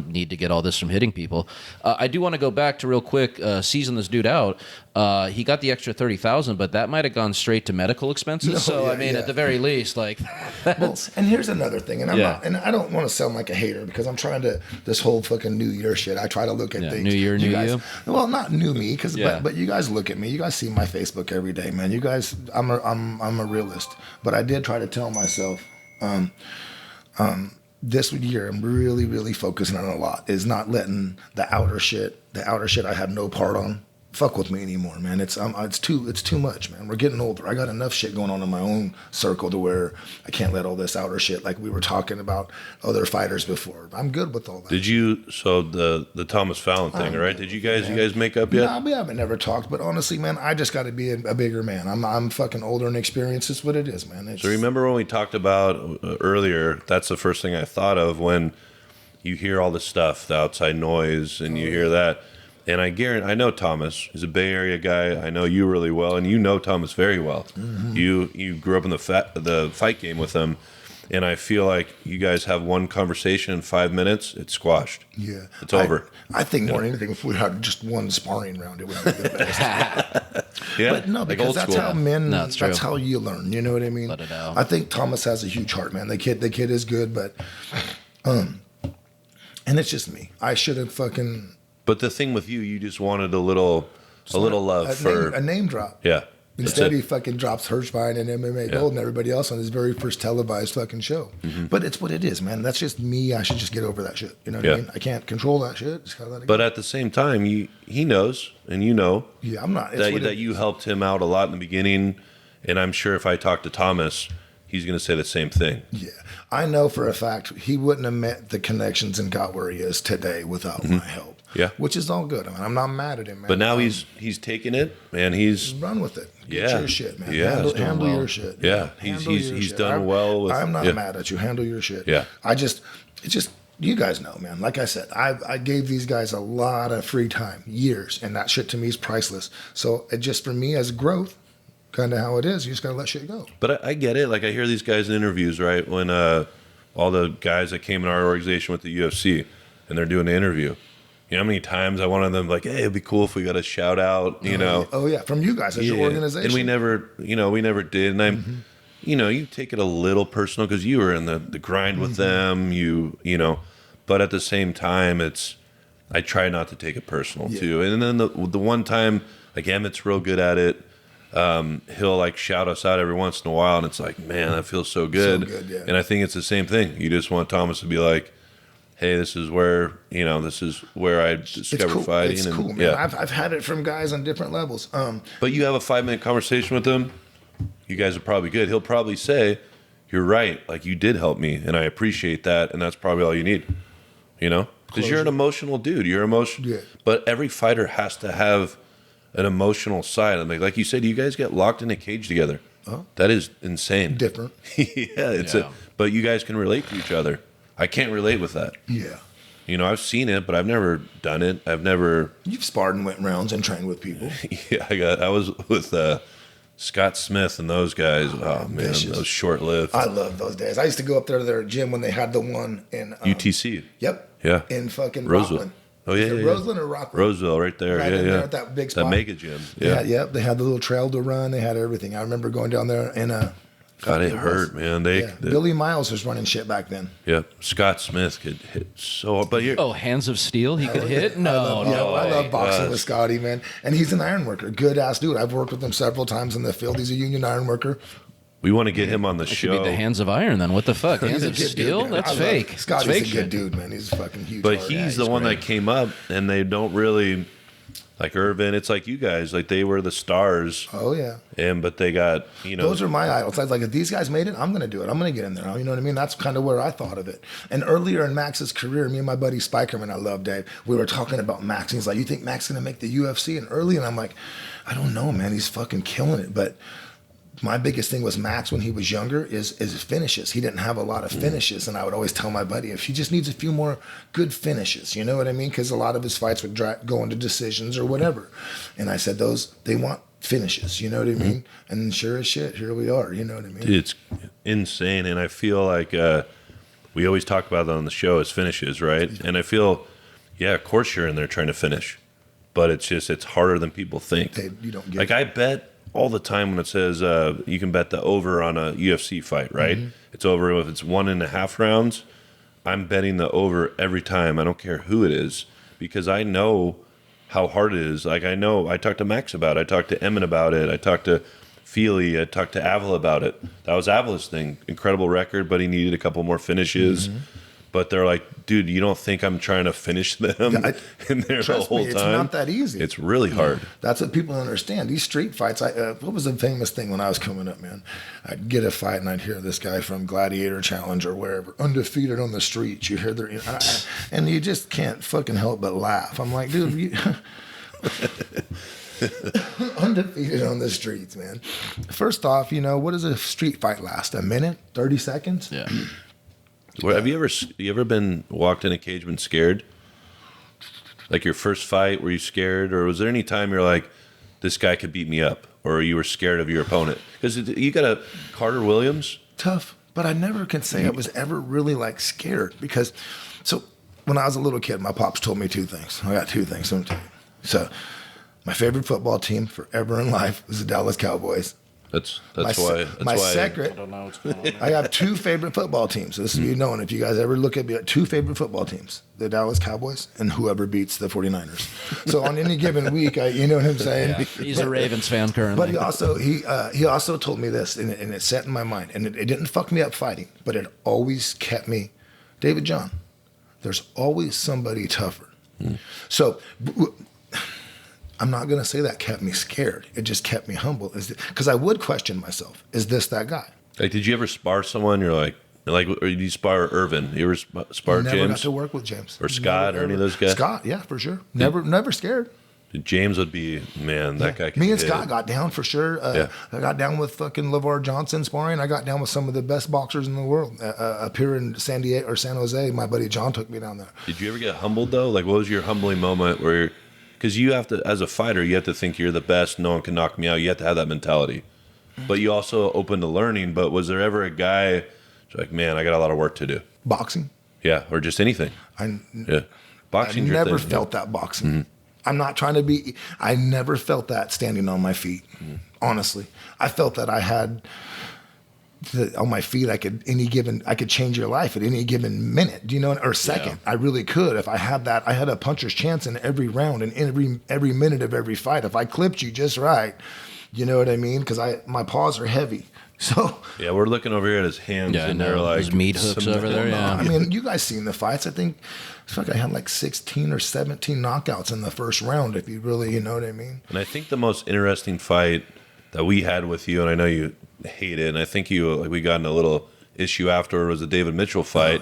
need to get all this from hitting people. I do want to go back to real quick, season this dude out. He got the extra $30,000, but that might have gone straight to medical expenses. At the very least, like. And here's another thing, and I don't want to sound like a hater because I'm trying to this whole fucking New Year shit. I try to look at things. New Year, new you. Well, not new me, but you guys look at me. You guys see my Facebook every day, man. You guys, I'm a realist, but I did try to tell myself. This year, I'm really, really focusing on a lot. Is not letting the outer shit I have no part on, fuck with me anymore, man. It's too much, man. We're getting older. I got enough shit going on in my own circle to where I can't let all this outer shit like we were talking about other fighters before. I'm good with all that. Did you the Thomas Fallon thing, right? Did you guys make up yet? No, we haven't never talked, but honestly, man, I just got to be a bigger man. I'm fucking older and experienced. It's what it is, man. So remember when we talked about earlier, that's the first thing I thought of when you hear all this stuff, the outside noise, and you hear that. And I know Thomas. He's a Bay Area guy. I know you really well, and you know Thomas very well. Mm-hmm. You grew up in the fight game with him, And I feel like you guys have one conversation in 5 minutes, it's squashed. Yeah. It's over. I think more than anything, if we had just one sparring round, it would be the best. Yeah. But no, like because old that's school. how men, No, it's true. that's how you learn. You know what I mean? Let it out. I think Thomas has a huge heart, man. The kid is good, but, and it's just me. I should have fucking. But the thing with you, you just wanted a little love for a name drop. Yeah. Instead, he fucking drops Hirschbein and MMA Gold and everybody else on his very first televised fucking show. But it's what it is, man. That's just me. I should just get over that shit. You know what I mean? I can't control that shit. Just gotta let it But go. at the same time, he knows, and you know Yeah, I'm not. It's that, what that it you is. helped him out a lot in the beginning. And I'm sure if I talk to Thomas, he's going to say the same thing. Yeah, I know for a fact he wouldn't have met the connections and got where he is today without my help. Yeah. Which is all good. I mean, I'm not mad at him, man. But now he's taking it, and he's run with it. Get Yeah. your shit, man. Yeah. He's doing handle well. your shit. Yeah. He's done well with- I'm not yeah. mad at you. Handle your shit. Yeah. It's just you guys know, man. Like I said, I gave these guys a lot of free time, years, and that shit to me is priceless. So it just for me as growth, kind of how it is. You just gotta let shit go. But I get it. Like I hear these guys in interviews, right? When all the guys that came in our organization with the UFC, and they're doing the interview. You know how many times I wanted them like, hey, it'd be cool if we got a shout out, you know? Oh yeah, from you guys as your organization. And we never did. And I'm, you take it a little personal because you were in the grind with them, you know, but at the same time, I try not to take it personal too. And then the one time, like Emmett's real good at it. He'll like shout us out every once in a while, and it's like, man, that feels so good. Yeah. And I think it's the same thing. You just want Thomas to be like, hey, this is where I discovered fighting. It's and, cool, man. Yeah. I've had it from guys on different levels. But you have a 5-minute conversation with him, you guys are probably good. He'll probably say, you're right. Like, you did help me, and I appreciate that, and that's probably all you need. You know? Because you're an emotional dude. You're emotional. Yeah. But every fighter has to have an emotional side. Like you said, you guys get locked in a cage together. That is insane. Different. But you guys can relate to each other. I can't relate with that. Yeah. You know, I've seen it, but I've never done it. I've never. You've sparred and went rounds and trained with people. Yeah, I was with Scott Smith and those guys. Oh man, vicious. those short-lived. I love those days. I used to go up there to their gym when they had the one in UTC. Yep. Yeah. In fucking Roseville. Rockland. Oh yeah, Is it yeah. Roseland or Rockland? Roseville, right there. Right yeah, in yeah. there at that big spot. That mega gym. Yeah. Yeah. Yep. They had the little trail to run. They had everything. I remember going down there and God, it hurt, man. Billy Miles was running shit back then. Yeah, Scott Smith could hit so hard. But here, Oh, hands of steel he could hit? I No, love boxing gosh. with Scotty, man. And he's an iron worker. Good ass dude. I've worked with him several times in the field. He's a union iron worker. we want to get him on the It could show. be the hands of iron then. What the fuck? Hands He's a of good steel? dude, man. That's I love fake. it. Scotty's It's fake a shit. good dude, man. He's fucking huge. But heart. he's the one that came up, and they don't really like Irvin. It's like you guys, like they were the stars, Oh yeah. but they got Those are my idols. I was like, if these guys made it, I'm going to do it. I'm going to get in there. You know what I mean? That's kind of where I thought of it. And earlier in Max's career, me and my buddy Spikerman, I love Dave, we were talking about Max. And he's like, you think Max's going to make the UFC? And early, and I'm like, I don't know, man. He's fucking killing it. But my biggest thing was Max when he was younger is finishes. He didn't have a lot of finishes. And I would always tell my buddy, if he just needs a few more good finishes, you know what I mean? Because a lot of his fights would go into decisions or whatever. And I said, they want finishes, you know what I mean? And sure as shit, here we are, you know what I mean? It's insane, and I feel like we always talk about that on the show as finishes, right? And I feel, yeah, of course you're in there trying to finish, but it's harder than people think. You don't get Like I bet all the time when it says you can bet the over on a UFC fight, right? It's over if it's 1.5 rounds. I'm betting the over every time. I don't care who it is because I know how hard it is. Like I know, I talked to Max about it. I talked to Emmett about it. I talked to Feely. I talked to Avila about it. That was Avila's thing. Incredible record, but he needed a couple more finishes. But they're like, dude, you don't think I'm trying to finish them in there the Trust whole me, time? it's not that easy. It's really hard. That's what people understand. These street fights, what was the famous thing when I was coming up, man? I'd get a fight and I'd hear this guy from Gladiator Challenge or wherever, undefeated on the streets. You hear their, and you just can't fucking help but laugh. I'm like, dude, you... undefeated on the streets, man. First off, what does a street fight last? A minute? 30 seconds? Yeah. Well, have you ever been walked in a cage been scared? Like your first fight, were you scared, or was there any time you're like, this guy could beat me up, or you were scared of your opponent? Because you got a Carter Williams, Tough. but I never can say I was ever really like scared because, so when I was a little kid, my pops told me two things. I got two things. I'm tell you. So my favorite football team forever in life was the Dallas Cowboys. That's why. Secret. I don't know what's going on. I have two favorite football teams. So this is you knowing. If you guys ever look at me, two favorite football teams: the Dallas Cowboys and whoever beats the 49ers. So on any given week, you know what I'm saying. Yeah, he's a Ravens fan currently. But he also told me this, and it set in my mind, and it didn't fuck me up fighting, but it always kept me, David John. There's always somebody tougher. So. I'm not going to say that kept me scared. It just kept me humble. Because I would question myself. Is this that guy? Like, did you ever spar someone? You're like, or did you spar Irvin? You ever spar James? Never got to work with James. Or Scott or any of those guys? Scott, yeah, for sure. Never scared. James would be, man, that guy. Me and Scott got down for sure. I got down with fucking LeVar Johnson sparring. I got down with some of the best boxers in the world. Up here in San Diego or San Jose, my buddy John took me down there. Did you ever get humbled, though? Like, what was your humbling moment where you're... Because you have to, as a fighter, you have to think you're the best. No one can knock me out. You have to have that mentality. But you also open to learning. But was there ever a guy like, man, I got a lot of work to do? Boxing? Yeah, or just anything. Boxing. I never felt that boxing. Mm-hmm. I'm not trying to be. I never felt that standing on my feet. Mm-hmm. Honestly, I felt that I had. On my feet, I could change your life at any given minute, or second. Yeah. I really could. If I had that, I had a puncher's chance in every round and every minute of every fight. If I clipped you just right, you know what I mean? Because my paws are heavy. So yeah, we're looking over here at his hands, and they're like those meat hooks over there. Yeah, I mean, you guys seen the fights? I think I had like 16 or 17 knockouts in the first round. If you really, you know what I mean. And I think the most interesting fight that we had with you, and I know you hate it, and I think we got in a little issue after, was the David Mitchell fight.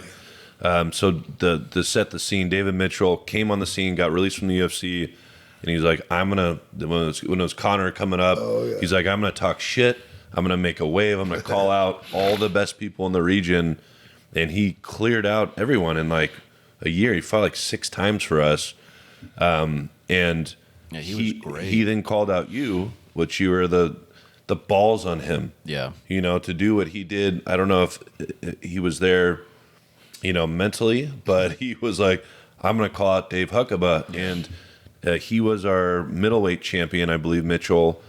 So to set the scene, David Mitchell came on the scene, got released from the UFC, and he's like, when it was Conor coming up, he's like, I'm gonna talk shit, I'm gonna make a wave, I'm gonna call out all the best people in the region, and he cleared out everyone in like a year. He fought like 6 times for us, and yeah, he was great. He then called out you, which you were the balls on him. Yeah. To do what he did. I don't know if he was there, mentally, but he was like, I'm going to call out Dave Huckaba. And he was our middleweight champion, I believe, Mitchell,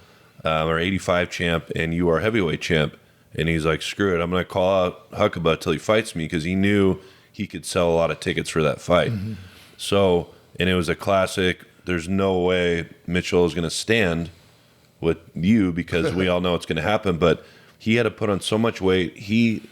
our 85 champ, and you are heavyweight champ. And he's like, screw it, I'm going to call out Huckaba till he fights me, because he knew he could sell a lot of tickets for that fight. Mm-hmm. So, and it was a classic. There's no way Mitchell is going to stand with you, because we all know it's going to happen. But he had to put on so much weight.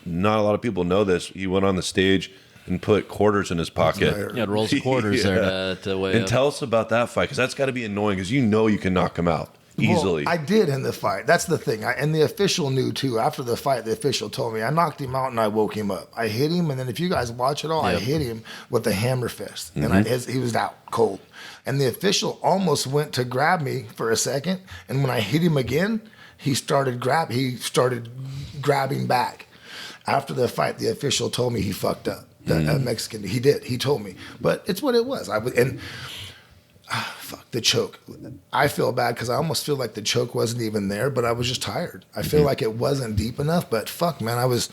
Not a lot of people know this. He went on the stage and put quarters in his pocket. Yeah, rolls of quarters there to weigh And up. tell us about that fight, because that's got to be annoying, because you can knock him out easily. Well, I did in the fight. That's the thing. And the official knew too. After the fight, the official told me I knocked him out and I woke him up. I hit him, and then if you guys watch it all, I hit him with a hammer fist, and he was out cold. And the official almost went to grab me for a second, and when I hit him again, he started grabbing back. After the fight, the official told me he fucked up. The Mexican, he did. He told me, but it's what it was. Fuck the choke. I feel bad because I almost feel like the choke wasn't even there, but I was just tired. I feel like it wasn't deep enough, but fuck, man, I was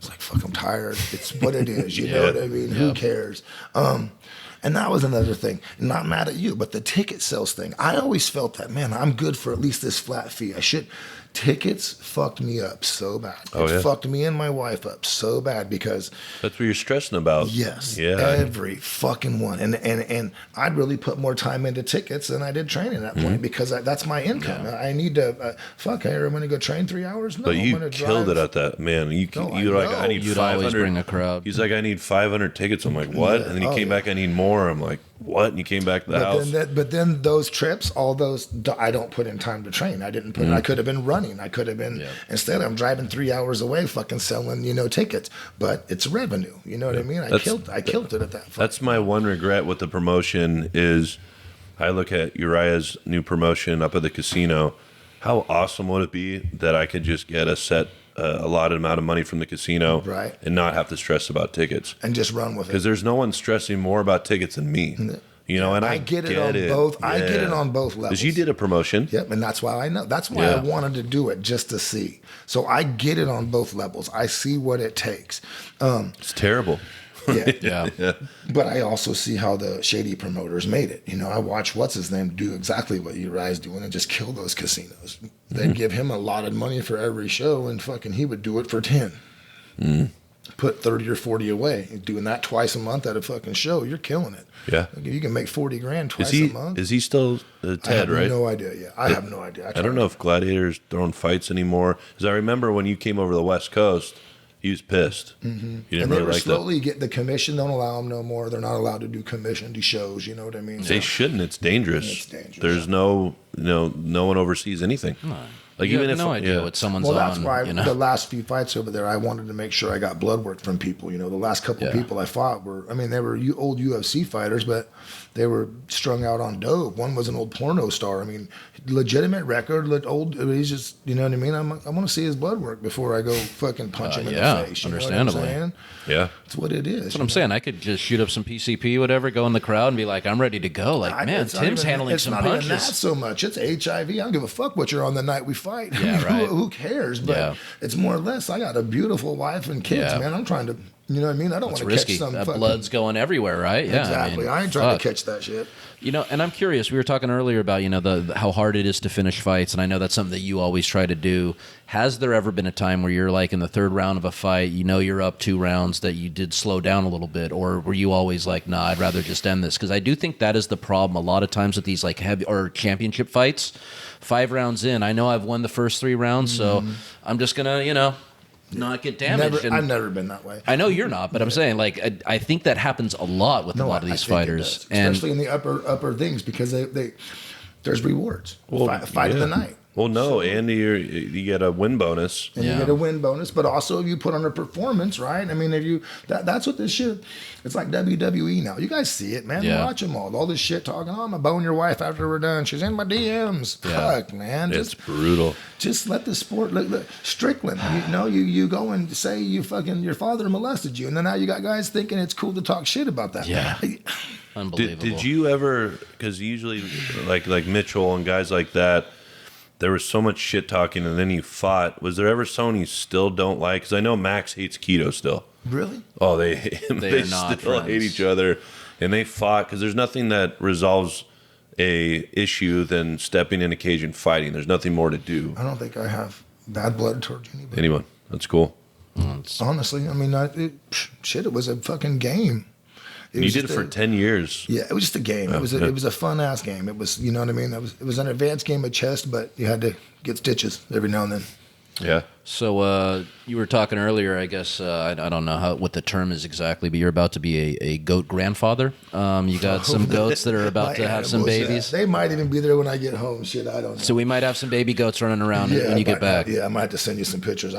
like, fuck, I'm tired. It's what it is. You know what I mean? Who cares? And that was another thing. Not mad at you, but the ticket sales thing. I always felt that, man, I'm good for at least this flat fee. Tickets fucked me up so bad. It fucked me and my wife up so bad because that's what you're stressing about. Yes. Yeah. Every fucking one. And I'd really put more time into tickets than I did training at that point because that's my income. Yeah. I need to I'm going to go train 3 hours. No, but you killed it at that, man. You're like, I need 500. Always bring a crowd. He's like, I need 500 tickets. I'm like, what? And then he came back, I need more. I'm like, what? And you came back to the house. But then those trips, all those, I don't put in time to train. I didn't put. I could have been running. I could have been. Instead, I'm driving 3 hours away, fucking selling, tickets. But it's revenue. You know what I mean? I killed it at that. That's my one regret with the promotion is, I look at Uriah's new promotion up at the casino. How awesome would it be that I could just get a set allotted amount of money from the casino, and not have to stress about tickets and just run with it? Because there's no one stressing more about tickets than me. You know, and I get it on both. I get it on both levels. Because you did a promotion. Yep, and that's why I know. That's why I wanted to do it, just to see. So I get it on both levels. I see what it takes. It's terrible. Yeah. But I also see how the shady promoters made it. You know, I watch what's his name do exactly what Uriah's doing and just kill those casinos. They'd give him a lot of money for every show, and fucking he would do it for 10. Put 30 or 40 away. Doing that twice a month at a fucking show, you're killing it. Yeah. Like, you can make 40 grand twice a month. Is he still Ted, right? I have no idea. Yeah, I have no idea. I don't know if Gladiator's throwing fights anymore. Because I remember when you came over to the West Coast, he was pissed. Mm-hmm. He didn't and they really were like slowly get the commission. Don't allow them no more. They're not allowed to do commissioned shows. You know what I mean? They shouldn't. It's dangerous. It's dangerous. There's no one oversees anything. No. Like You even have no idea what someone's on. Well, that's why you know? the last few fights over there, I wanted to make sure I got blood work from people. You know, the last couple of people I fought they were old UFC fighters, but they were strung out on dope. One was an old porno star. I mean, legitimate record, he's just, you know what I mean? I want to see his blood work before I go fucking punch him in the face. You understandably. know what I'm saying? Yeah. That's what it is. That's what I'm saying. I could just shoot up some PCP, whatever, go in the crowd and be like, I'm ready to go. Like, man, Tim's handling some punches. It's not even that so much. It's HIV. I don't give a fuck what you're on the night we fight. Yeah, right. Who cares? But it's more or less, I got a beautiful wife and kids, man. I'm trying to, you know what I mean? I don't want to catch some that fucking... blood's going everywhere, right? Yeah, exactly. I ain't trying to catch that shit. You know, and I'm curious. We were talking earlier about, you know, how hard it is to finish fights, and I know that's something that you always try to do. Has there ever been a time where you're like in the third round of a fight, you know you're up 2 rounds, that you did slow down a little bit, or were you always like, nah, I'd rather just end this? Because I do think that is the problem a lot of times with these like heavy or championship fights. 5 rounds in, I know I've won the first 3 rounds, so I'm just gonna, you know, not get damaged. I've never been that way. I know you're not, but I'm saying, like, I think that happens a lot with a lot of these fighters, especially in the upper things, because they there's rewards. Fight of the night. Well, no, and you get a win bonus. And you get a win bonus, but also if you put on a performance, right? I mean, if you that's what this shit. It's like WWE now. You guys see it, man. Watch them all this shit talking. Oh, I'm gonna bone your wife after we're done. She's in my DMs. Fuck, man. It's brutal. Just let the sport. Look, Strickland. You go and say your father molested you, and then now you got guys thinking it's cool to talk shit about that. Yeah. Unbelievable. Did you ever? Because usually, like Mitchell and guys like that, there was so much shit talking, and then you fought. Was there ever someone you still don't like? Because I know Max hates Keto still. Really? Oh, they still friends. hate each other, and they fought because there's nothing that resolves a issue than stepping in a cage and fighting. There's nothing more to do. I don't think I have bad blood towards anybody. Anyone? That's cool. Honestly, I mean, it was a fucking game. You did it for 10 years. Yeah, it was just a game. It was a fun ass game. It was, you know what I mean? It was an advanced game of chess, but you had to get stitches every now and then. Yeah. So you were talking earlier, I guess, I don't know what the term is exactly, but you're about to be a goat grandfather. You got some goats that are about to have some babies. They might even be there when I get home. Shit, I don't know. So we might have some baby goats running around when you get back. Yeah, I might have to send you some pictures.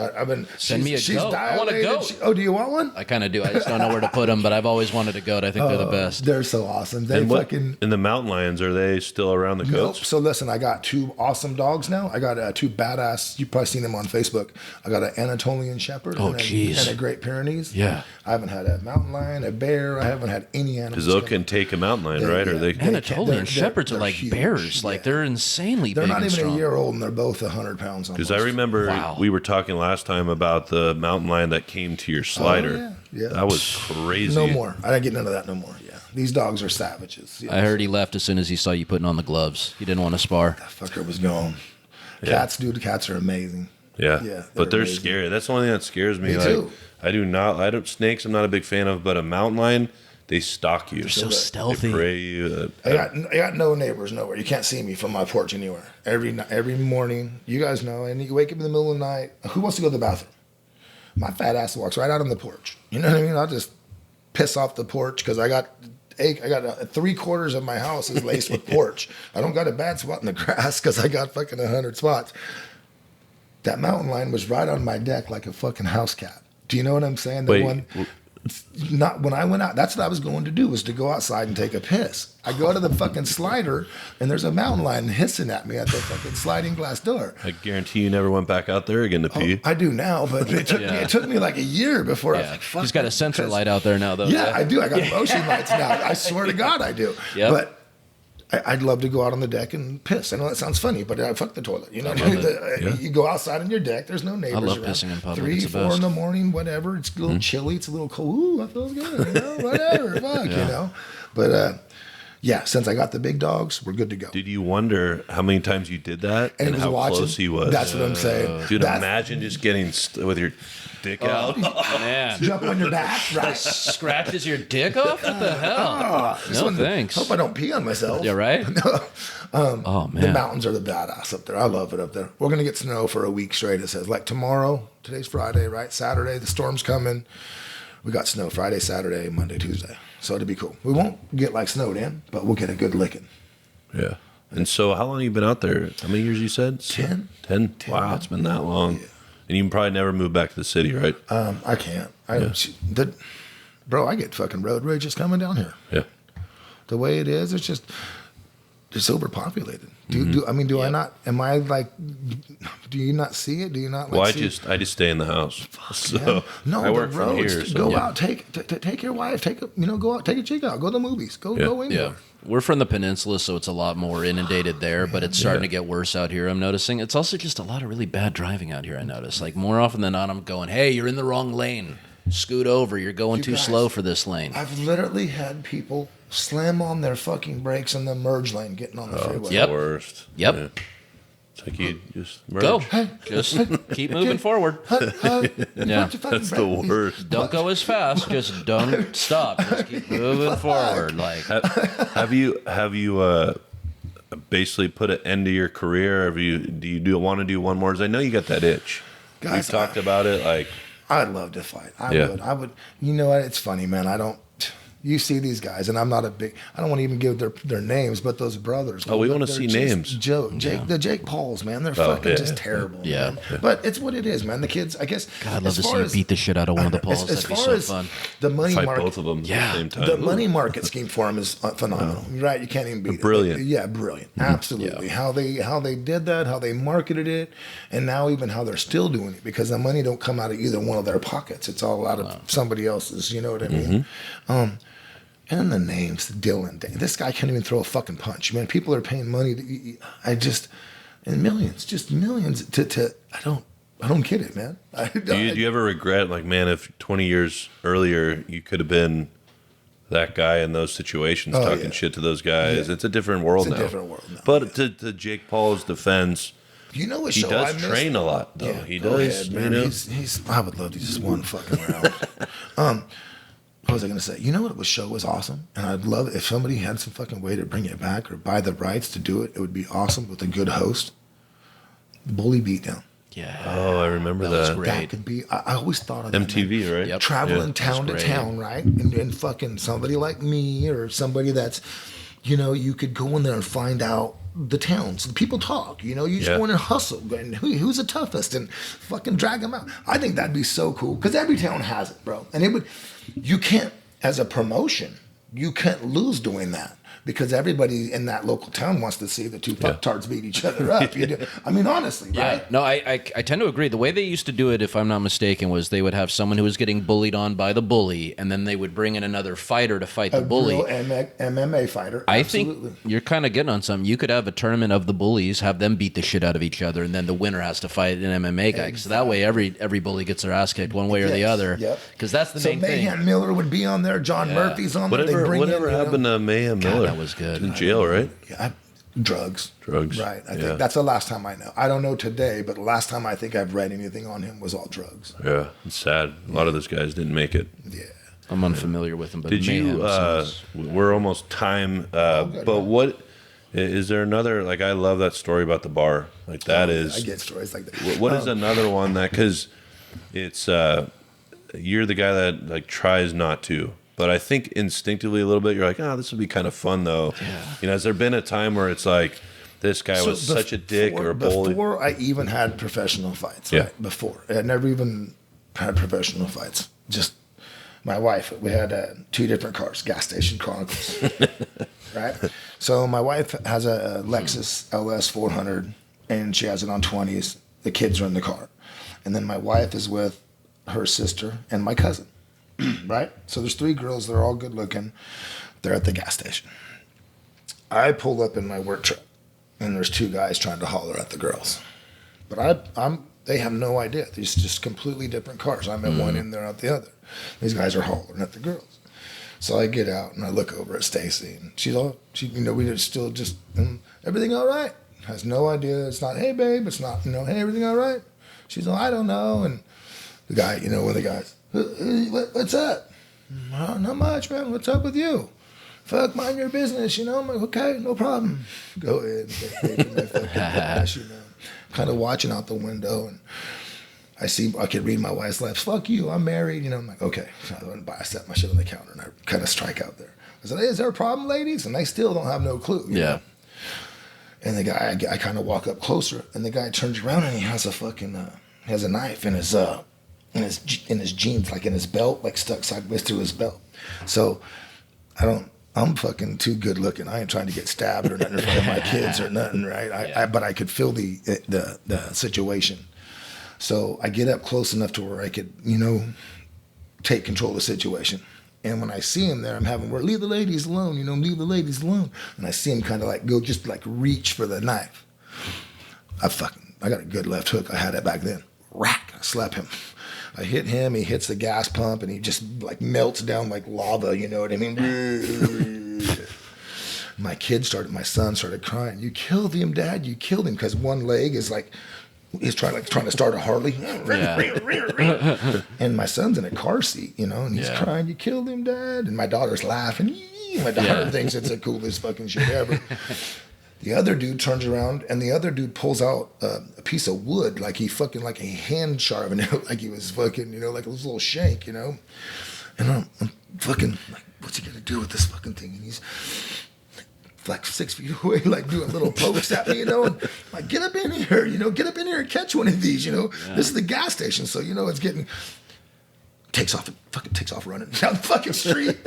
Send me a goat. I want a goat. Do you want one? I kind of do. I just don't know where to put them, but I've always wanted a goat. I think they're the best. They're so awesome. And the mountain lions, are they still around the goats? Nope. So listen, I got 2 awesome dogs now. I got 2 badass. You've probably seen them on Facebook. I got an Anatolian Shepherd and a Great Pyrenees. Yeah. I haven't had a mountain lion, a bear. I haven't had any animals. Because those can take a mountain lion, right? Or they Anatolian Shepherds are like huge. bears. Like, they're insanely they're big not and even strong. a year old, and they're both 100 pounds almost. Because I remember we were talking last time about the mountain lion that came to your slider. Yeah. That was crazy. No more. I didn't get none of that no more. Yeah. These dogs are savages. Yes. I heard he left as soon as he saw you putting on the gloves. He didn't want to spar. That fucker was gone. Cats, dude. The cats are amazing. Yeah. But they're amazing. Scary. That's the only thing that scares me. Me too. Snakes I'm not a big fan of, but a mountain lion, they stalk you. They're so stealthy. They prey you. I got no neighbors nowhere. You can't see me from my porch anywhere. Every morning, you guys know, and you wake up in the middle of the night. Who wants to go to the bathroom? My fat ass walks right out on the porch. You know what I mean? I'll just piss off the porch because I got 3/4 of my house is laced with porch. I don't got a bad spot in the grass because I got fucking 100 spots. That mountain lion was right on my deck like a fucking house cat. Do you know what I'm saying? not when I went out. That's what I was going to do, was to go outside and take a piss. I go to the fucking slider, and there's a mountain lion hissing at me at the fucking sliding glass door. I guarantee you never went back out there again to pee. I do now, but it took me like a year before I was like, fuck. He's got a sensor light out there now, though. Yeah, I do. I got motion lights now. I swear to God, I do. Yep. But I'd love to go out on the deck and piss. I know that sounds funny, but I fuck the toilet. You know, you go outside on your deck. There's no neighbors. I love around. pissing in public. 3, It's the 4 best. in the morning, whatever. It's a little chilly. It's a little cold. Ooh, that feels good. You know, whatever. Fuck, you know. But yeah, since I got the big dogs, we're good to go. Did you wonder how many times you did that and was how watching. close he was? That's what I'm saying. Dude, imagine just getting with your dick out. Man. Jump on your back, right? Scratches your dick off? What the hell? No thanks. Hope I don't pee on myself. Yeah, right? Oh, man. The mountains are the badass up there. I love it up there. We're gonna get snow for a week straight. It says like tomorrow. Today's Friday, right? Saturday, the storm's coming. We got snow Friday, Saturday, Monday, Tuesday. So it'll be cool. We won't get like snowed in, but we'll get a good licking. Yeah. And so how long have you been out there? How many years you said? 10. 10? Wow, it's been that long. Yeah. And you can probably never move back to the city, right? I can't. Bro, I get fucking road rage just coming down here. Yeah. The way it is, it's overpopulated. Do I not? Am I like? Do you not see it? Do you not? Like, Well, see I just stay in the house. So Yeah. No, I work the from roads, here. So go out, take your wife, go out, take a chick out, go to the movies, go anywhere. Yeah. We're from the peninsula, so it's a lot more inundated there, but it's starting to get worse out here, I'm noticing. It's also just a lot of really bad driving out here, I notice. Like, more often than not, I'm going, hey, you're in the wrong lane. Scoot over. You're going too guys, slow for this lane. I've literally had people slam on their fucking brakes in the merge lane getting on the freeway. It's Yep. the worst. Yep. Yeah. It's like you just merge. Go. Just keep moving forward. Yeah. That's the worst. Don't go as fast. Just don't stop. Just keep moving forward. Like, Have you basically put an end to your career? Do you want to do one more? 'Cause I know you got that itch. Guys, We've talked about it. Like, I'd love to fight. Yeah. I would. You know what? It's funny, man. You see these guys, and I'm not a big. I don't want to even give their names, but those brothers. Oh, we want to they're see just names. The Jake Pauls, man. They're fucking just terrible. Yeah. Man. But it's what it is, man. The kids, I guess. God, I'd love as to see far you as- beat the shit out of one of the Pauls. As That'd be far so as fun. the money fight market, both of them at Yeah. the same time. the money market scheme for them is phenomenal. Right? You can't even beat Brilliant. it. Yeah, brilliant. Absolutely. Yeah. How they did that, how they marketed it, and now even how they're still doing it, because the money don't come out of either one of their pockets. It's all out of somebody else's. You know what I mean? And the names, Dylan. This guy can't even throw a fucking punch, man. People are paying money. And millions, just millions. I don't get it, man. Do you ever regret, like, man, if 20 years earlier you could have been that guy in those situations, talking shit to those guys? Yeah. It's a different world now. It's a different world now. But to Jake Paul's defense, You know what he show I does missed? train a lot, though. Yeah, He go does. ahead, man. You know? He's. I would love to just one fucking round. What was I gonna say? You know what show was awesome, and I'd love it if somebody had some fucking way to bring it back or buy the rights to do it. It would be awesome with a good host. Bully Beatdown. Yeah. Oh, I remember That was that. great. That could be. I always thought of that, MTV, man. right? Yep. Traveling Yeah, town to that's town, right? And fucking somebody like me or somebody that's, you could go in there and find out the towns. People talk, you just go in and hustle. And who's the toughest and fucking drag them out. I think that'd be so cool because every town has it, bro. And you can't, as a promotion, you can't lose doing that. Because everybody in that local town wants to see the two fucktards beat each other up. I mean, honestly, Yeah, right? no, I tend to agree. The way they used to do it, if I'm not mistaken, was they would have someone who was getting bullied on by the bully, and then they would bring in another fighter to fight the bully. Real MMA fighter. I Absolutely. think you're kind of getting on something. You could have a tournament of the bullies, have them beat the shit out of each other, and then the winner has to fight an MMA guy. So that way, every bully gets their ass kicked one way or the Yes, other. yep. Because that's the So main thing. Mayhem Miller would be on there. John Murphy's on there. Whatever happened to Mayhem Miller? that was good. In jail, right? Drugs. Right. I think that's the last time I know. I don't know today, but the last time I think I've read anything on him was all drugs. Yeah. It's sad. A lot of those guys didn't make it. Yeah. I'm unfamiliar with him, but Did you? Mayhem sounds- We're almost time. good, But man. what is there another? Like, I love that story about the bar. Like, that is. I get stories like that. What is another one that? Because it's you're the guy that like tries not to. But I think instinctively a little bit, you're like, this would be kind of fun, though. Yeah. Has there been a time where it's like, this guy was such a dick or a bully? Before I even had professional fights, Yeah. right? Before. I had never even had professional fights. Just, my wife, we had 2 different cars, gas station chronicles, right? So my wife has a Lexus LS 400, and she has it on 20s. The kids are in the car. And then my wife is with her sister and my cousin, right? So there's 3 girls. They're all good looking. They're at the gas station. I pull up in my work truck, and there's 2 guys trying to holler at the girls. But they have no idea. These just completely different cars. I'm at one end, they're at the other. These guys are hollering at the girls. So I get out and I look over at Stacy, and we still just, everything all right? Has no idea. It's not, hey babe. It's not, hey, everything all right? She's like, I don't know. And the guy, one of the guys, what's up? Not much, man. What's up with you? Fuck, mind your business, I'm like, okay, no problem. Go ahead. Take my fucking ass, Kind of watching out the window, and I could read my wife's lips. Fuck you, I'm married. I'm like, okay. So I set my shit on the counter, and I kind of strike out there. I said, hey, is there a problem, ladies? And they still don't have no clue. Yeah. And the guy, I kind of walk up closer, and the guy turns around, and he has a fucking, has a knife in his jeans, like in his belt, like stuck sideways through his belt. So I'm fucking too good looking. I ain't trying to get stabbed or nothing in front of my kids or nothing, right? But I could feel the situation. So I get up close enough to where I could, take control of the situation. And when I see him there, I'm having, leave the ladies alone, leave the ladies alone. And I see him kind of like go, just like reach for the knife. I got a good left hook. I had it back then. Rack, I slap him. I hit him, he hits the gas pump, and he just like melts down like lava, you know what I mean? My son started crying. You killed him, Dad, you killed him, because one leg is like, he's trying to start a Harley. Yeah. And my son's in a car seat, and he's crying, you killed him, Dad. And my daughter's laughing. My daughter thinks it's the coolest fucking shit ever. The other dude turns around, and the other dude pulls out a piece of wood, like he fucking, like a hand sharpening it, like he was fucking, like a little shank, And I'm fucking like, what's he gonna do with this fucking thing? And he's like 6 feet away, like doing little pokes at me, and like, get up in here, get up in here and catch one of these, This is the gas station, so it's getting. Takes off running down the fucking street.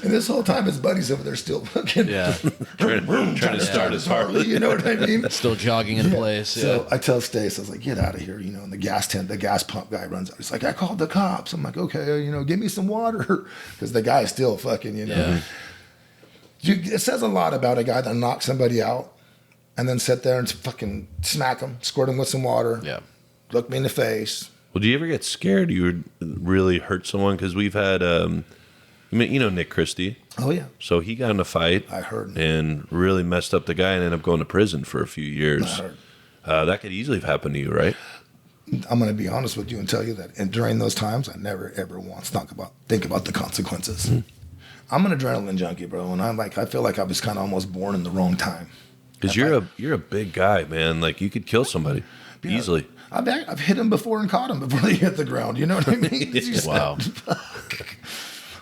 And this whole time his buddy's over there still fucking trying to start his Harley. You know what I mean? Still jogging in place. Yeah. So I tell Stace, I was like, get out of here, and the gas pump guy runs out. He's like, I called the cops. I'm like, okay, give me some water. Because the guy's still fucking, It says a lot about a guy that knocks somebody out and then sit there and fucking smack him, squirt him with some water. Yeah. Look me in the face. Well, do you ever get scared you would really hurt someone? Because we've had, Nick Christie. Oh, yeah. So he got in a fight. I heard. And really messed up the guy and ended up going to prison for a few years. I heard. That could easily have happened to you, right? I'm going to be honest with you and tell you that. And during those times, I never, ever once think about the consequences. Mm-hmm. I'm an adrenaline junkie, bro. And I feel like I was kind of almost born in the wrong time. Because you're a big guy, man. Like, you could kill somebody easily. I've hit him before and caught him before they hit the ground. You know what I mean? Wow.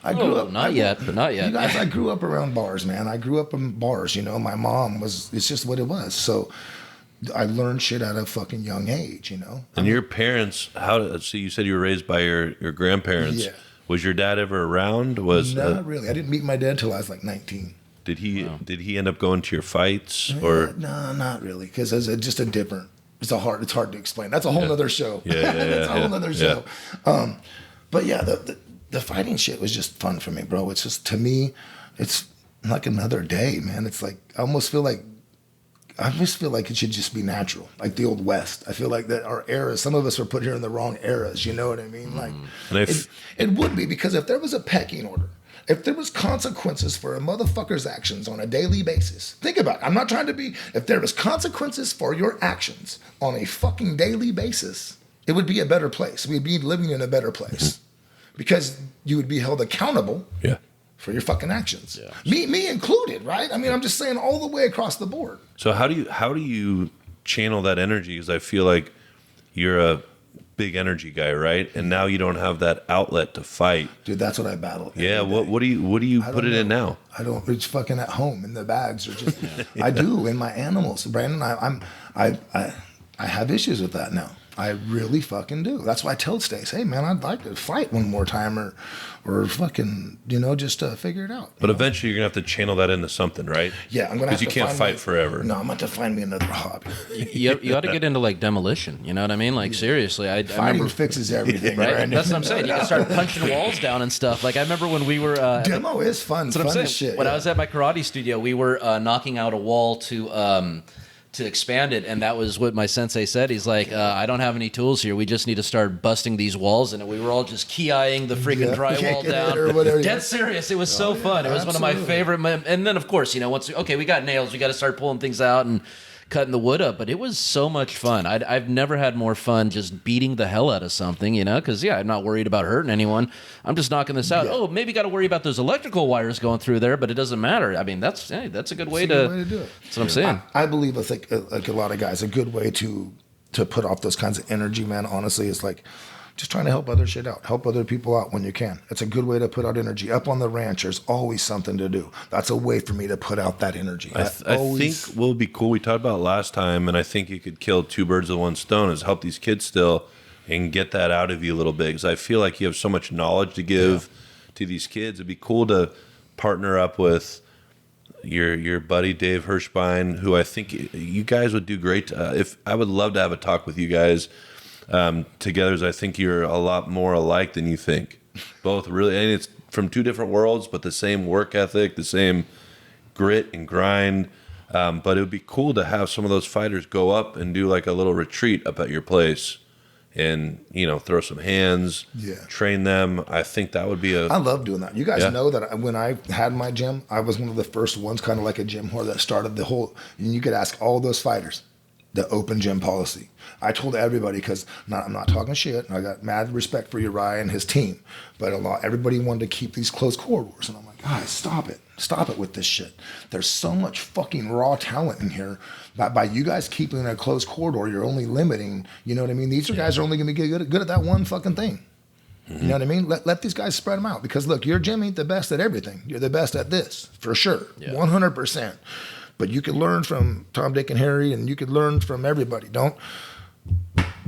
I grew up. Not yet. You guys, I grew up around bars, man. I grew up in bars. My mom it's just what it was. So I learned shit at a fucking young age, And your parents, so you said you were raised by your grandparents. Yeah. Was your dad ever around? Not really. I didn't meet my dad till I was like 19. Did he end up going to your fights or? No, not really. Because it's just a different. It's hard to explain. That's a whole nother show. Yeah. That's a whole nother show. But yeah, the fighting shit was just fun for me, bro. It's just, to me, it's like another day, man. It's like I almost feel like it should just be natural, like the old West. I feel like that our eras, some of us were put here in the wrong eras. You know what I mean? Like it would be, because if there was a pecking order, if there was consequences for a motherfucker's actions on a daily basis, think about it. I'm not trying to be, if there was consequences for your actions on a fucking daily basis, it would be a better place. We'd be living in a better place because you would be held accountable for your fucking actions. Yeah. Me included, right? I mean, I'm just saying all the way across the board. So how do you channel that energy? Because I feel like you're a big energy guy, right? And now you don't have that outlet to fight. Dude, that's what I battle. Yeah, what do you put it in now? I don't. It's fucking at home in the bags, or just I do in my animals. Brandon, I have issues with that now. I really fucking do. That's why I tell Stace, hey man, I'd like to fight one more time or fucking, just to figure it out. But eventually you're going to have to channel that into something, right? Yeah, I'm going to have to because you can't fight forever. No, I'm going to have to find me another hobby. You ought to get into like demolition. You know what I mean? Like seriously, I Fighting remember fixes everything, right? That's what I'm saying. You can start punching walls down and stuff. Like I remember when we were demo is fun. That's what I'm saying. As shit. When I was at my karate studio, we were knocking out a wall to expand it, and that was what my sensei said. He's like, I don't have any tools here. We just need to start busting these walls, and we were all just key-eyeing the freaking drywall down. Or whatever, Dead serious. It was so fun. It was one of my favorite. And then, of course, once we got nails, we got to start pulling things out and cutting the wood up. But it was so much fun. I've never had more fun just beating the hell out of something, because I'm not worried about hurting anyone. I'm just knocking this out. Oh, maybe got to worry about those electrical wires going through there, but it doesn't matter. I mean, that's a good way to do it. That's what I'm saying. I believe it's like a lot of guys, a good way to put off those kinds of energy, man, honestly, is like just trying to help other shit out, help other people out when you can. It's a good way to put out energy. Up on the ranch, there's always something to do. That's a way for me to put out that energy. I think what would be cool, we talked about last time, and I think you could kill two birds with one stone, is help these kids still and get that out of you a little bit. Because I feel like you have so much knowledge to give to these kids. It'd be cool to partner up with your buddy Dave Hirschbein, who I think you guys would do great. If I would love to have a talk with you guys together, as I think you're a lot more alike than you think. Both really, and it's from two different worlds, but the same work ethic, the same grit and grind. But it would be cool to have some of those fighters go up and do like a little retreat up at your place, and throw some hands, train them. I think that would be I love doing that. You guys know that when I had my gym, I was one of the first ones, kind of like a gym whore, that started the whole. And you could ask all those fighters the open gym policy. I told everybody, because I'm not talking shit. I got mad respect for Uriah and his team, but everybody wanted to keep these closed corridors, and I'm like, guys, stop it with this shit. There's so much fucking raw talent in here. By you guys keeping a closed corridor, you're only limiting. You know what I mean? These guys are only going to get good at that one fucking thing. Mm-hmm. You know what I mean? Let these guys spread them out, because look, your gym ain't the best at everything. You're the best at this for sure, 100%. But you could learn from Tom, Dick, and Harry, and you could learn from everybody. Don't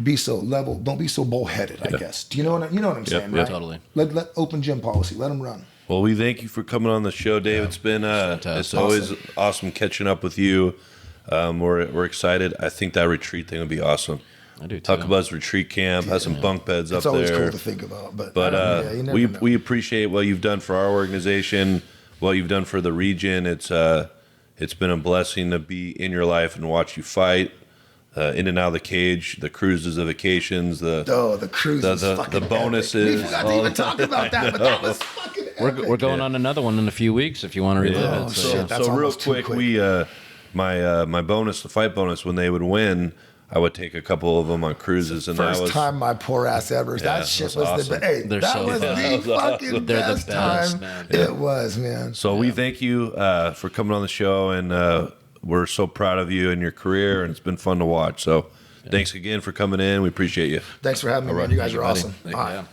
be so level. Don't be so bullheaded, I guess. Do you know what I'm saying? Right? Totally. Let open gym policy. Let them run. Well, we thank you for coming on the show, Dave. It's been it's always awesome catching up with you. We're excited. I think that retreat thing would be awesome. I do too. Huckaba's retreat camp has some bunk beds up there. It's always cool to think about, but we appreciate what you've done for our organization, what you've done for the region. It's been a blessing to be in your life and watch you fight. In and out of the cage, the cruises, the vacations, the cruises, the bonuses. We forgot to even talk about that, but that was fucking epic. We're going on another one in a few weeks if you want to relive it. So real quick, we my bonus, the fight bonus, when they would win, I would take a couple of them on cruises, and first time my poor ass ever. That shit was awesome. the best. They're that so was fun. the fucking best time. Man. It was, man. So we thank you for coming on the show, and we're so proud of you and your career, and it's been fun to watch. So thanks again for coming in. We appreciate you. Thanks for having me, man. You guys are awesome. All right.